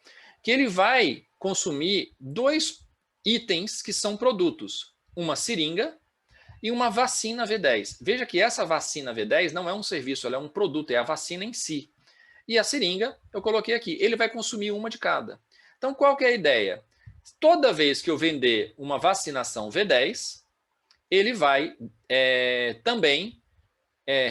que ele vai consumir 2 itens que são produtos. Uma seringa e uma vacina V10. Veja que essa vacina V10 não é um serviço, ela é um produto, é a vacina em si. E a seringa, eu coloquei aqui, ele vai consumir uma de cada. Então, qual que é a ideia? Toda vez que eu vender uma vacinação V10, ele vai também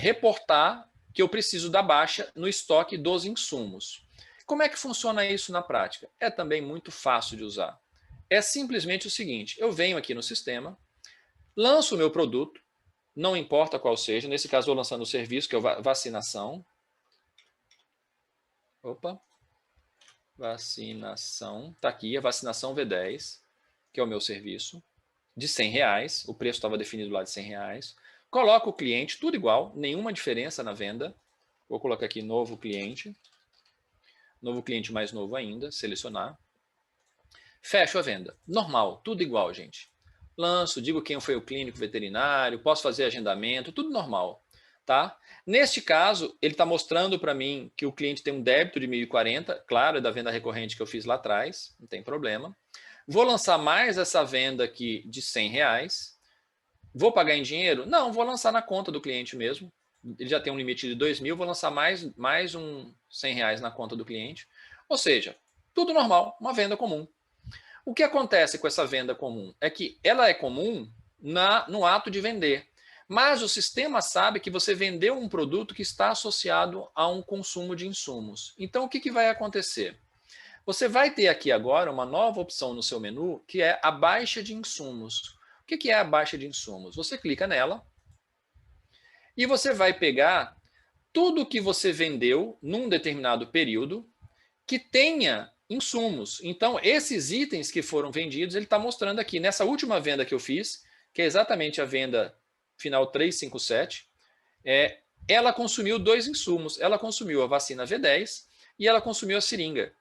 reportar que eu preciso da baixa no estoque dos insumos. Como é que funciona isso na prática? É também muito fácil de usar. É simplesmente o seguinte, eu venho aqui no sistema, lanço o meu produto, não importa qual seja, nesse caso eu estou lançando o serviço, que é vacinação. Opa, vacinação, está aqui, a vacinação V10, que é o meu serviço, de R$100, o preço estava definido lá de R$100. Coloco o cliente, tudo igual, nenhuma diferença na venda. Vou colocar aqui novo cliente mais novo ainda, selecionar. Fecho a venda, normal, tudo igual, gente. Lanço, digo quem foi o clínico veterinário, posso fazer agendamento, tudo normal. Tá? Neste caso, ele está mostrando para mim que o cliente tem um débito de 1.040, claro, é da venda recorrente que eu fiz lá atrás, não tem problema. Vou lançar mais essa venda aqui de R$100. Vou pagar em dinheiro? Não, vou lançar na conta do cliente mesmo. Ele já tem um limite de 2.000, vou lançar mais um R$100 na conta do cliente. Ou seja, tudo normal, uma venda comum. O que acontece com essa venda comum? É que ela é comum no ato de vender. Mas o sistema sabe que você vendeu um produto que está associado a um consumo de insumos. Então, o que vai acontecer? Você vai ter aqui agora uma nova opção no seu menu, que é a baixa de insumos. O que é a baixa de insumos? Você clica nela e você vai pegar tudo que você vendeu num determinado período que tenha insumos. Então, esses itens que foram vendidos, ele está mostrando aqui. Nessa última venda que eu fiz, que é exatamente a venda final 357, ela consumiu 2 insumos. Ela consumiu a vacina V10 e ela consumiu a seringa.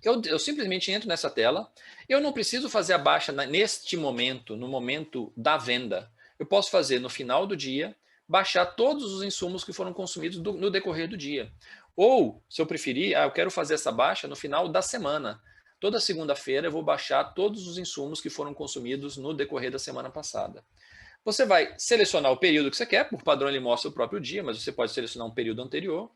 Eu simplesmente entro nessa tela. Eu não preciso fazer a baixa neste momento, no momento da venda. Eu posso fazer no final do dia, baixar todos os insumos que foram consumidos no decorrer do dia. Ou, se eu preferir, eu quero fazer essa baixa no final da semana. Toda segunda-feira eu vou baixar todos os insumos que foram consumidos no decorrer da semana passada. Você vai selecionar o período que você quer, por padrão ele mostra o próprio dia, mas você pode selecionar um período anterior,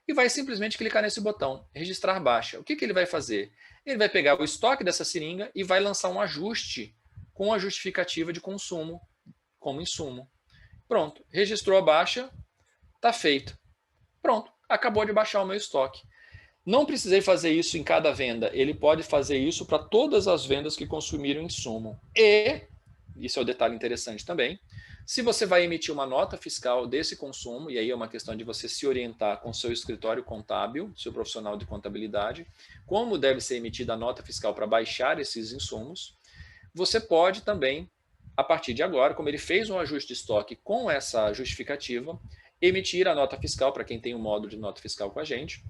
e vai simplesmente clicar nesse botão, registrar baixa. O que ele vai fazer? Ele vai pegar o estoque dessa seringa e vai lançar um ajuste com a justificativa de consumo como insumo. Pronto, registrou a baixa, está feito. Pronto, acabou de baixar o meu estoque. Não precisei fazer isso em cada venda, ele pode fazer isso para todas as vendas que consumiram insumo. E, isso é um detalhe interessante também, se você vai emitir uma nota fiscal desse consumo, e aí é uma questão de você se orientar com o seu escritório contábil, seu profissional de contabilidade, como deve ser emitida a nota fiscal para baixar esses insumos, você pode também, a partir de agora, como ele fez um ajuste de estoque com essa justificativa, emitir a nota fiscal, para quem tem um módulo de nota fiscal com a gente,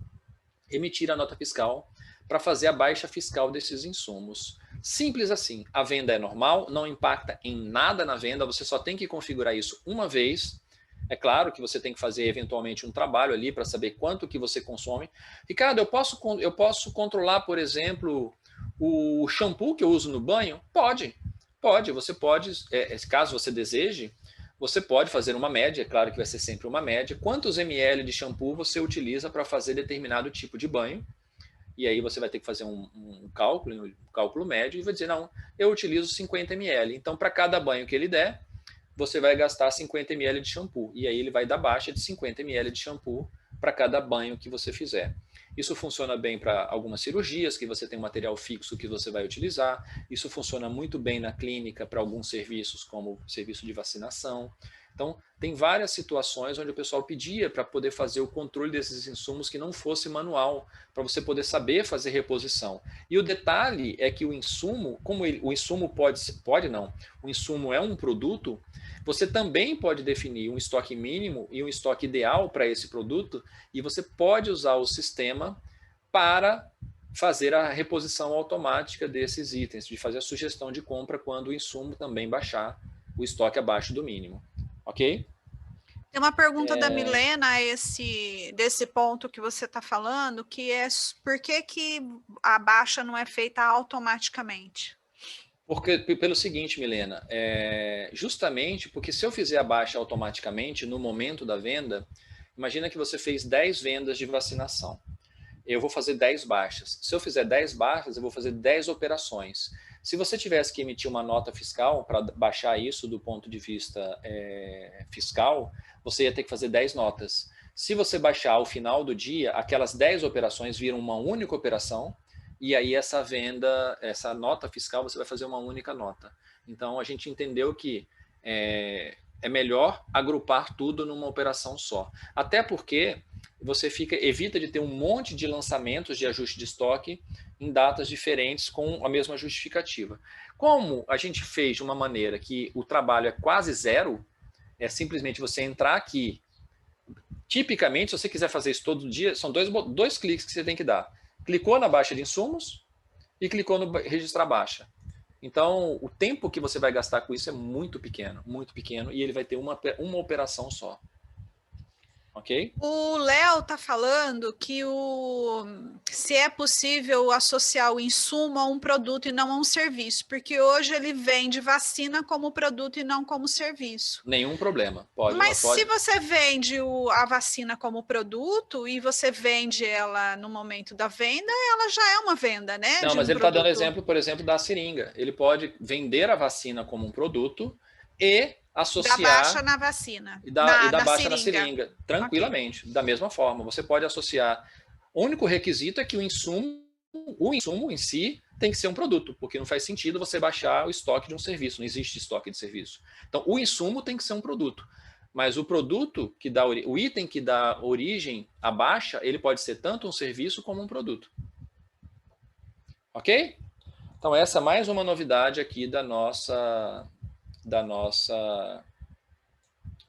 emitir a nota fiscal para fazer a baixa fiscal desses insumos. Simples assim, a venda é normal, não impacta em nada na venda, você só tem que configurar isso uma vez. É claro que você tem que fazer eventualmente um trabalho ali para saber quanto que você consome. Ricardo, eu posso controlar, por exemplo, o shampoo que eu uso no banho? Pode, você pode, caso você deseje, você pode fazer uma média, é claro que vai ser sempre uma média, quantos ml de shampoo você utiliza para fazer determinado tipo de banho, e aí você vai ter que fazer um cálculo médio, e vai dizer, não, eu utilizo 50 ml, então para cada banho que ele der, você vai gastar 50 ml de shampoo, e aí ele vai dar baixa de 50 ml de shampoo para cada banho que você fizer. Isso funciona bem para algumas cirurgias, que você tem um material fixo que você vai utilizar. Isso funciona muito bem na clínica para alguns serviços, como serviço de vacinação. Então, tem várias situações onde o pessoal pedia para poder fazer o controle desses insumos que não fosse manual, para você poder saber fazer reposição. E o detalhe é que o insumo, como o insumo o insumo é um produto, você também pode definir um estoque mínimo e um estoque ideal para esse produto, e você pode usar o sistema para fazer a reposição automática desses itens, de fazer a sugestão de compra quando o insumo também baixar o estoque abaixo do mínimo. Ok? Tem uma pergunta da Milena desse ponto que você está falando, que é por que a baixa não é feita automaticamente? Pelo seguinte, Milena, justamente porque se eu fizer a baixa automaticamente no momento da venda, imagina que você fez 10 vendas de vacinação. Eu vou fazer 10 baixas. Se eu fizer 10 baixas, eu vou fazer 10 operações. Se você tivesse que emitir uma nota fiscal para baixar isso do ponto de vista fiscal, você ia ter que fazer 10 notas. Se você baixar ao final do dia, aquelas 10 operações viram uma única operação, e aí essa venda, essa nota fiscal, você vai fazer uma única nota. Então, a gente entendeu que é melhor agrupar tudo numa operação só. Até porque você evita de ter um monte de lançamentos de ajuste de estoque em datas diferentes com a mesma justificativa. Como a gente fez de uma maneira que o trabalho é quase zero, é simplesmente você entrar aqui. Tipicamente, se você quiser fazer isso todo dia, são dois cliques que você tem que dar. Clicou na baixa de insumos e clicou no registrar baixa. Então, o tempo que você vai gastar com isso é muito pequeno, e ele vai ter uma operação só. Ok? O Léo está falando que se é possível associar o insumo a um produto e não a um serviço, porque hoje ele vende vacina como produto e não como serviço. Nenhum problema. Mas se você vende a vacina como produto e você vende ela no momento da venda, ela já é uma venda, né? Não, mas ele está dando exemplo, por exemplo, da seringa. Ele pode vender a vacina como um produto e associar... Da baixa na vacina. E da baixa na seringa, tranquilamente. Okay. Da mesma forma, você pode associar... O único requisito é que o insumo em si tem que ser um produto, porque não faz sentido você baixar o estoque de um serviço, não existe estoque de serviço. Então, o insumo tem que ser um produto. Mas o produto, o item que dá origem à baixa, ele pode ser tanto um serviço como um produto. Ok? Então, essa é mais uma novidade aqui da nossa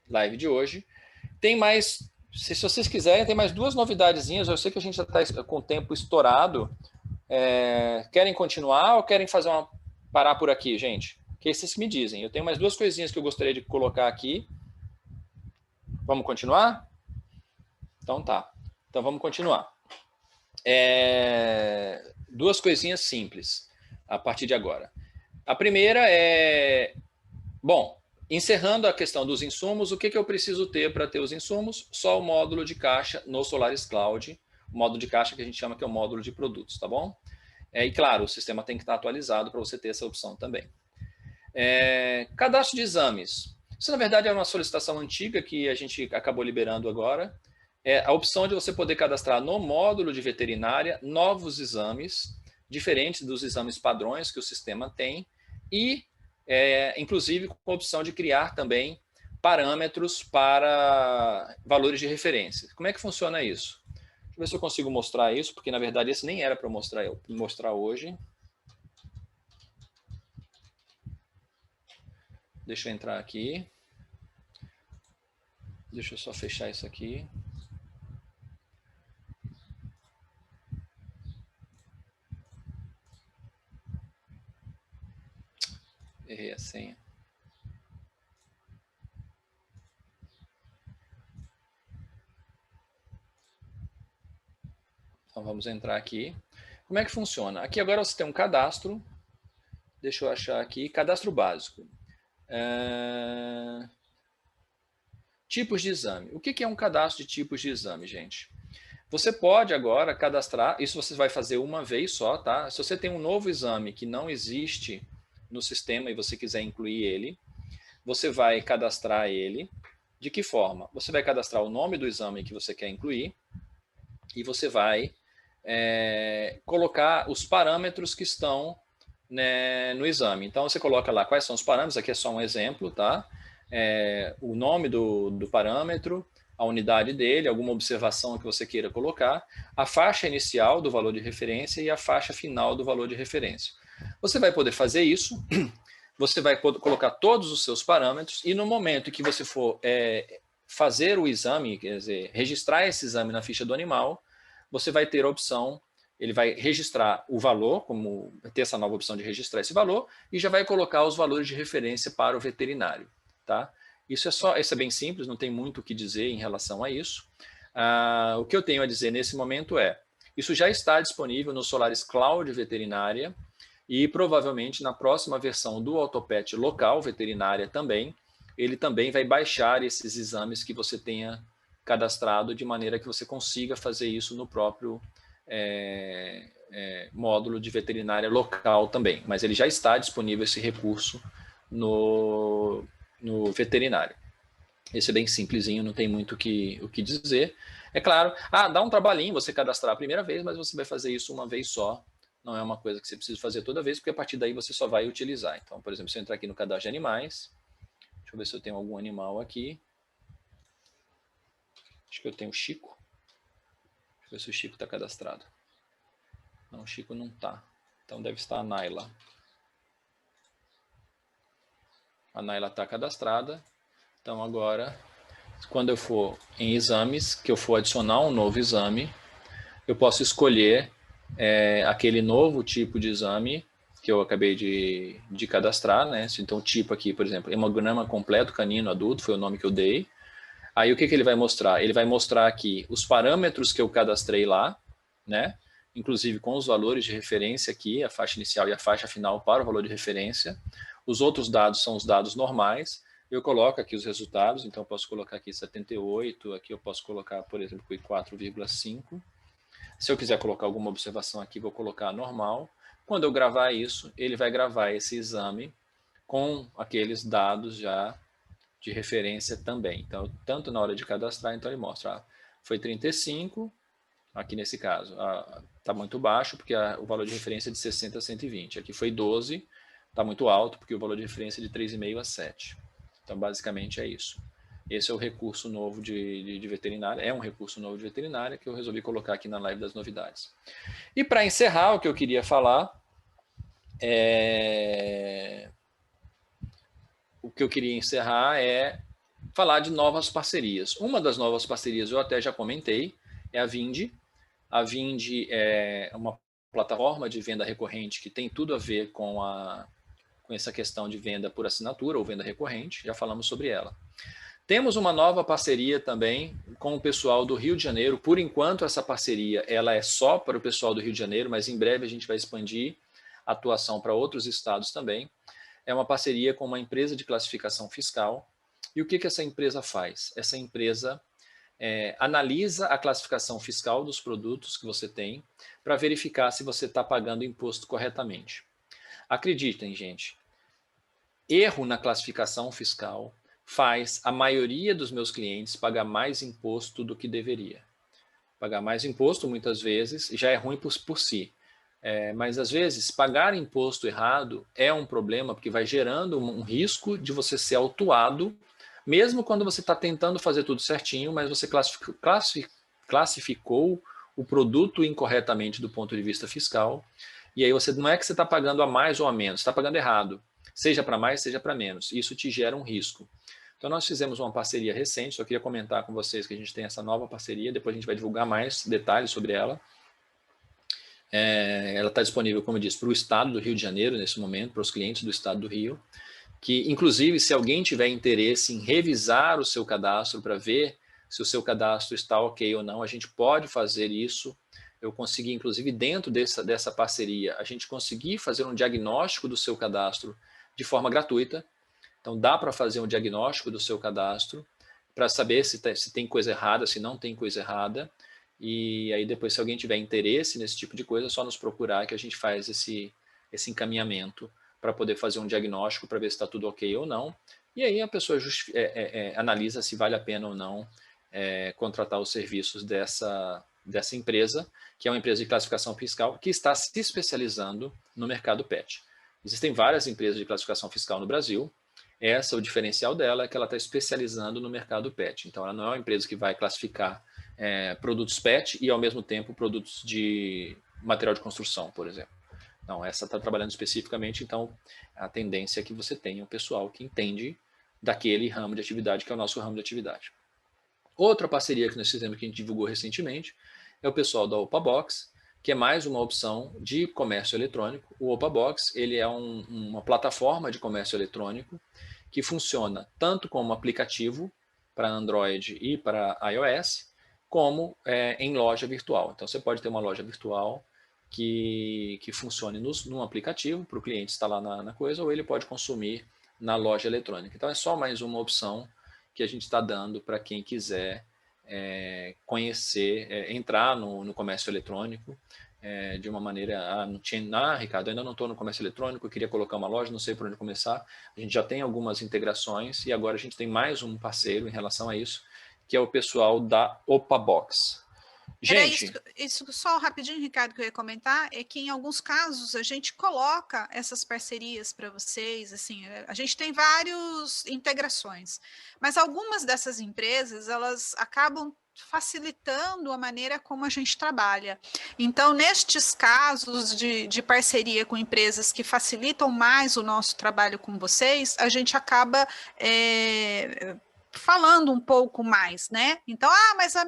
live de hoje. Tem mais, se vocês quiserem, tem mais duas novidadezinhas. Eu sei que a gente já está com o tempo estourado. Querem continuar ou querem parar por aqui, gente? Que vocês me dizem. Eu tenho mais duas coisinhas que eu gostaria de colocar aqui. Vamos continuar? Então tá. Então vamos continuar. Duas coisinhas simples a partir de agora. A primeira é... Bom, encerrando a questão dos insumos, o que eu preciso ter para ter os insumos? Só o módulo de caixa no Solaris Cloud, o módulo de caixa que a gente chama que é o módulo de produtos, tá bom? E claro, o sistema tem que estar atualizado para você ter essa opção também. Cadastro de exames. Isso, na verdade, é uma solicitação antiga que a gente acabou liberando agora. É a opção de você poder cadastrar no módulo de veterinária novos exames, diferentes dos exames padrões que o sistema tem, e inclusive com a opção de criar também parâmetros para valores de referência. Como é que funciona isso? Deixa eu ver se eu consigo mostrar isso, porque na verdade esse nem era para mostrar hoje. Deixa eu entrar aqui. Deixa eu só fechar isso aqui. Errei a senha. Então vamos entrar aqui. Como é que funciona? Aqui agora você tem um cadastro. Deixa eu achar aqui. Cadastro básico. Tipos de exame. O que é um cadastro de tipos de exame, gente? Você pode agora cadastrar, isso você vai fazer uma vez só, tá? Se você tem um novo exame que não existe no sistema e você quiser incluir ele, você vai cadastrar ele. De que forma? Você vai cadastrar o nome do exame que você quer incluir e você vai colocar os parâmetros que estão, né, no exame. Então, você coloca lá quais são os parâmetros, aqui é só um exemplo, tá? O nome do parâmetro, a unidade dele, alguma observação que você queira colocar, a faixa inicial do valor de referência e a faixa final do valor de referência. Você vai poder fazer isso, você vai colocar todos os seus parâmetros e no momento que você for fazer o exame, quer dizer, registrar esse exame na ficha do animal, você vai ter a opção, ele vai registrar o valor, vai ter essa nova opção de registrar esse valor e já vai colocar os valores de referência para o veterinário, tá? Isso é bem simples, não tem muito o que dizer em relação a isso. O que eu tenho a dizer nesse momento isso já está disponível no Solaris Cloud Veterinária e provavelmente na próxima versão do AutoPet local veterinária também, ele também vai baixar esses exames que você tenha cadastrado de maneira que você consiga fazer isso no próprio módulo de veterinária local também. Mas ele já está disponível esse recurso no veterinário. Esse é bem simplesinho, não tem muito o que dizer. É claro, dá um trabalhinho você cadastrar a primeira vez, mas você vai fazer isso uma vez só. Não é uma coisa que você precisa fazer toda vez, porque a partir daí você só vai utilizar. Então, por exemplo, se eu entrar aqui no cadastro de animais, deixa eu ver se eu tenho algum animal aqui. Acho que eu tenho o Chico. Deixa eu ver se o Chico está cadastrado. Não, o Chico não está. Então deve estar a Naila. A Naila está cadastrada. Então agora, quando eu for em exames, que eu for adicionar um novo exame, eu posso escolher aquele novo tipo de exame que eu acabei de cadastrar, né? Então o tipo aqui, por exemplo, hemograma completo canino adulto, foi o nome que eu dei. Aí o que ele vai mostrar? Ele vai mostrar aqui os parâmetros que eu cadastrei lá, né? Inclusive com os valores de referência aqui, a faixa inicial e a faixa final para o valor de referência. Os outros dados são os dados normais. Eu coloco aqui os resultados, então eu posso colocar aqui 78, aqui eu posso colocar, por exemplo, 4,5. Se eu quiser colocar alguma observação aqui, vou colocar normal. Quando eu gravar isso, ele vai gravar esse exame com aqueles dados já de referência também. Então, tanto na hora de cadastrar, então ele mostra, foi 35, aqui nesse caso, está muito baixo, porque o valor de referência é de 60 a 120. Aqui foi 12, está muito alto, porque o valor de referência é de 3,5 a 7. Então, basicamente é isso. Esse é o recurso novo de veterinária, é um recurso novo de veterinária que eu resolvi colocar aqui na live das novidades. E para encerrar, o que eu queria falar O que eu queria encerrar é falar de novas parcerias. Uma das novas parcerias eu até já comentei, é a Vindi. A Vindi é uma plataforma de venda recorrente que tem tudo a ver com essa questão de venda por assinatura ou venda recorrente, já falamos sobre ela. Temos uma nova parceria também com o pessoal do Rio de Janeiro. Por enquanto, essa parceria ela é só para o pessoal do Rio de Janeiro, mas em breve a gente vai expandir a atuação para outros estados também. É uma parceria com uma empresa de classificação fiscal. E o que essa empresa faz? Essa empresa analisa a classificação fiscal dos produtos que você tem para verificar se você está pagando imposto corretamente. Acreditem, gente, erro na classificação fiscal faz a maioria dos meus clientes pagar mais imposto do que deveria. Pagar mais imposto, muitas vezes, já é ruim por si. Mas, às vezes, pagar imposto errado é um problema, porque vai gerando um risco de você ser autuado, mesmo quando você está tentando fazer tudo certinho, mas você classificou o produto incorretamente do ponto de vista fiscal, e aí não é que você está pagando a mais ou a menos, você está pagando errado, seja para mais, seja para menos. Isso te gera um risco. Então, nós fizemos uma parceria recente, só queria comentar com vocês que a gente tem essa nova parceria, depois a gente vai divulgar mais detalhes sobre ela. Ela está disponível, como eu disse, para o estado do Rio de Janeiro, nesse momento, para os clientes do estado do Rio, que, inclusive, se alguém tiver interesse em revisar o seu cadastro para ver se o seu cadastro está ok ou não, a gente pode fazer isso. Eu consegui, inclusive, dentro dessa parceria, a gente conseguir fazer um diagnóstico do seu cadastro de forma gratuita. Então, dá para fazer um diagnóstico do seu cadastro para saber se tem coisa errada, se não tem coisa errada. E aí depois, se alguém tiver interesse nesse tipo de coisa, é só nos procurar que a gente faz esse encaminhamento para poder fazer um diagnóstico para ver se está tudo ok ou não. E aí a pessoa analisa se vale a pena ou não contratar os serviços dessa empresa, que é uma empresa de classificação fiscal que está se especializando no mercado pet. Existem várias empresas de classificação fiscal no Brasil. O diferencial dela é que ela está especializando no mercado pet. Então, ela não é uma empresa que vai classificar produtos pet e, ao mesmo tempo, produtos de material de construção, por exemplo. Não, essa está trabalhando especificamente, então, a tendência é que você tenha um pessoal que entende daquele ramo de atividade, que é o nosso ramo de atividade. Outra parceria que nós fizemos, que a gente divulgou recentemente, é o pessoal da OpaBox, que é mais uma opção de comércio eletrônico. O OpaBox ele é uma plataforma de comércio eletrônico que funciona tanto como aplicativo para Android e para iOS, como em loja virtual. Então, você pode ter uma loja virtual que funcione num aplicativo para o cliente instalar na coisa, ou ele pode consumir na loja eletrônica. Então, é só mais uma opção que a gente está dando para quem quiser conhecer, entrar no comércio eletrônico de uma maneira, não tinha, Ricardo, ainda não estou no comércio eletrônico, eu queria colocar uma loja, não sei por onde começar. A gente já tem algumas integrações e agora a gente tem mais um parceiro em relação a isso, que é o pessoal da Opabox. Gente, isso só rapidinho, Ricardo, que eu ia comentar, é que em alguns casos a gente coloca essas parcerias para vocês, assim, a gente tem várias integrações, mas algumas dessas empresas, elas acabam facilitando a maneira como a gente trabalha. Então, nestes casos de parceria com empresas que facilitam mais o nosso trabalho com vocês, a gente acaba falando um pouco mais, né? Então, mas a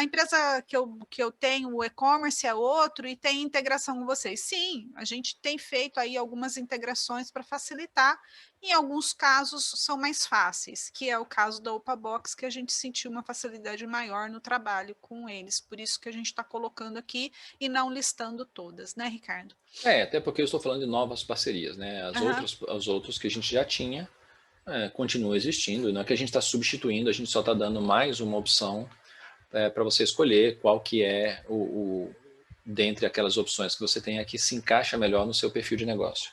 empresa que eu tenho, o e-commerce é outro e tem integração com vocês. Sim, a gente tem feito aí algumas integrações para facilitar. Em alguns casos são mais fáceis, que é o caso da Opabox, que a gente sentiu uma facilidade maior no trabalho com eles. Por isso que a gente está colocando aqui e não listando todas, né, Ricardo? Até porque eu estou falando de novas parcerias, né? As outras que a gente já tinha, continua existindo, não é que a gente está substituindo, a gente só está dando mais uma opção para você escolher qual que é dentre aquelas opções que você tem aqui se encaixa melhor no seu perfil de negócio.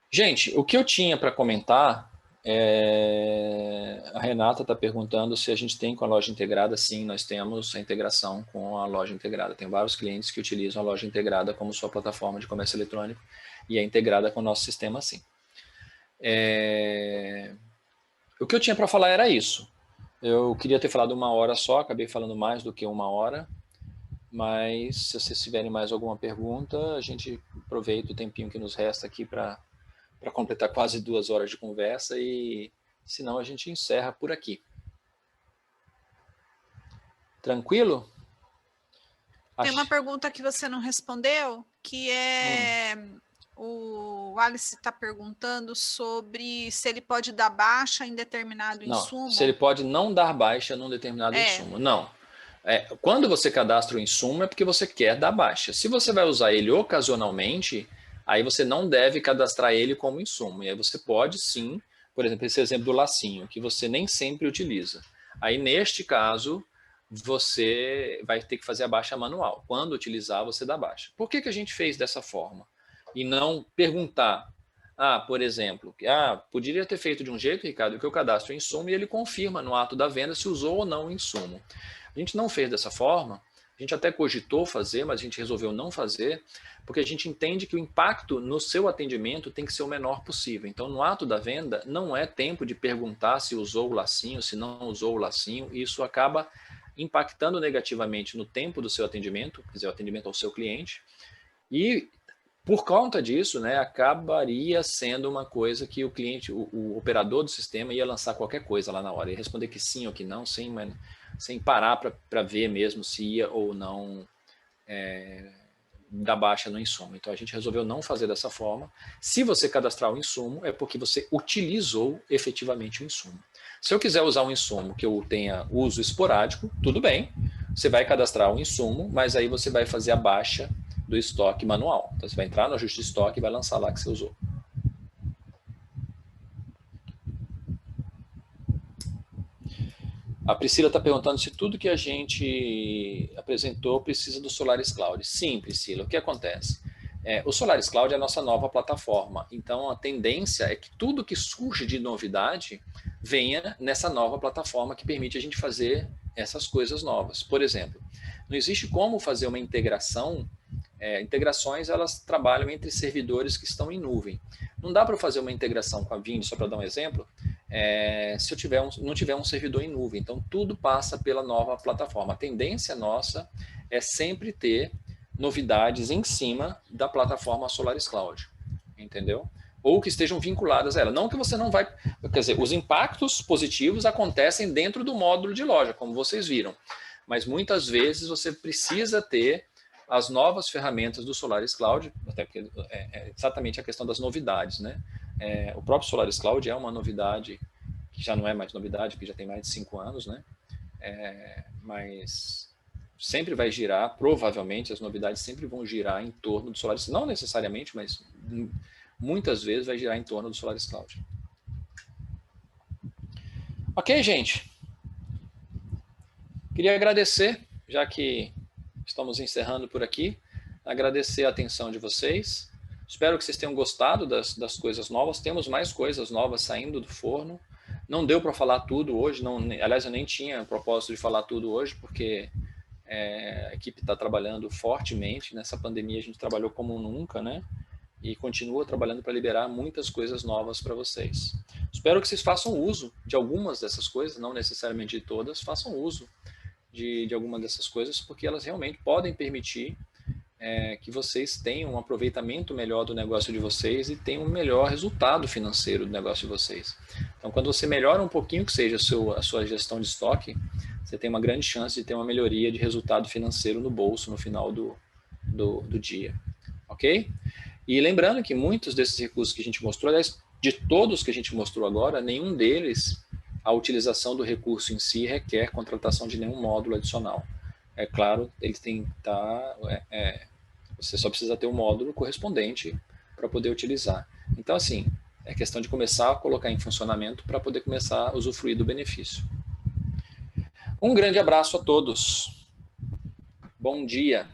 Gente, o que eu tinha para comentar, a Renata está perguntando se a gente tem com a loja integrada. Sim, nós temos a integração com a loja integrada. Tem vários clientes que utilizam a loja integrada como sua plataforma de comércio eletrônico e é integrada com o nosso sistema, sim. O que eu tinha para falar era isso. Eu queria ter falado 1 hora só, acabei falando mais do que 1 hora, mas se vocês tiverem mais alguma pergunta, a gente aproveita o tempinho que nos resta aqui para completar quase 2 horas de conversa e senão a gente encerra por aqui. Tranquilo? Tem uma pergunta que você não respondeu, que é... O Alice está perguntando sobre se ele pode dar baixa em determinado insumo. Se ele pode não dar baixa num determinado insumo. Não. Quando você cadastra o insumo é porque você quer dar baixa. Se você vai usar ele ocasionalmente, aí você não deve cadastrar ele como insumo. E aí você pode sim, por exemplo, esse exemplo do lacinho, que você nem sempre utiliza. Aí neste caso, você vai ter que fazer a baixa manual. Quando utilizar, você dá baixa. Por que a gente fez dessa forma? E não perguntar, por exemplo, poderia ter feito de um jeito, Ricardo, que eu cadastro o insumo e ele confirma no ato da venda se usou ou não o insumo. A gente não fez dessa forma, a gente até cogitou fazer, mas a gente resolveu não fazer, porque a gente entende que o impacto no seu atendimento tem que ser o menor possível. Então, no ato da venda, não é tempo de perguntar se usou o lacinho, se não usou o lacinho, e isso acaba impactando negativamente no tempo do seu atendimento, quer dizer, o atendimento ao seu cliente, e por conta disso, né, acabaria sendo uma coisa que o cliente, o operador do sistema ia lançar qualquer coisa lá na hora, ia responder que sim ou que não, sem parar para ver mesmo se ia ou não dar baixa no insumo. Então a gente resolveu não fazer dessa forma. Se você cadastrar o insumo, é porque você utilizou efetivamente o insumo. Se eu quiser usar um insumo que eu tenha uso esporádico, tudo bem, você vai cadastrar o insumo, mas aí você vai fazer a baixa do estoque manual. Então, você vai entrar no ajuste de estoque e vai lançar lá que você usou. A Priscila está perguntando se tudo que a gente apresentou precisa do Solaris Cloud. Sim, Priscila. O que acontece? O Solaris Cloud é a nossa nova plataforma. Então, a tendência é que tudo que surge de novidade venha nessa nova plataforma que permite a gente fazer essas coisas novas. Por exemplo, não existe como fazer uma integração. Integrações, elas trabalham entre servidores que estão em nuvem. Não dá para fazer uma integração com a Vind, só para dar um exemplo, se eu não tiver um servidor em nuvem. Então, tudo passa pela nova plataforma. A tendência nossa é sempre ter novidades em cima da plataforma Solaris Cloud, entendeu? Ou que estejam vinculadas a ela. Não que você não vai... Quer dizer, os impactos positivos acontecem dentro do módulo de loja, como vocês viram. Mas muitas vezes você precisa ter as novas ferramentas do Solaris Cloud, até porque é exatamente a questão das novidades, né? O próprio Solaris Cloud é uma novidade que já não é mais novidade, porque já tem mais de 5 anos, né? Mas sempre vai girar, provavelmente as novidades sempre vão girar em torno do Solaris, não necessariamente, mas muitas vezes vai girar em torno do Solaris Cloud. Ok, gente? Queria agradecer, já que estamos encerrando por aqui, agradecer a atenção de vocês. Espero que vocês tenham gostado das coisas novas. Temos mais coisas novas saindo do forno. Não deu para falar tudo hoje, aliás, eu nem tinha propósito de falar tudo hoje, porque a equipe está trabalhando fortemente. Nessa pandemia a gente trabalhou como nunca, né? E continua trabalhando para liberar muitas coisas novas para vocês. Espero que vocês façam uso de algumas dessas coisas, não necessariamente de todas, façam uso de alguma dessas coisas, porque elas realmente podem permitir que vocês tenham um aproveitamento melhor do negócio de vocês e tenham um melhor resultado financeiro do negócio de vocês. Então, quando você melhora um pouquinho que seja a sua gestão de estoque, você tem uma grande chance de ter uma melhoria de resultado financeiro no bolso no final do dia. Ok? E lembrando que muitos desses recursos que a gente mostrou, aliás, de todos que a gente mostrou agora, nenhum deles, a utilização do recurso em si requer contratação de nenhum módulo adicional. É claro, ele tem que estar... você só precisa ter um módulo correspondente para poder utilizar. Então, assim, é questão de começar a colocar em funcionamento para poder começar a usufruir do benefício. Um grande abraço a todos. Bom dia.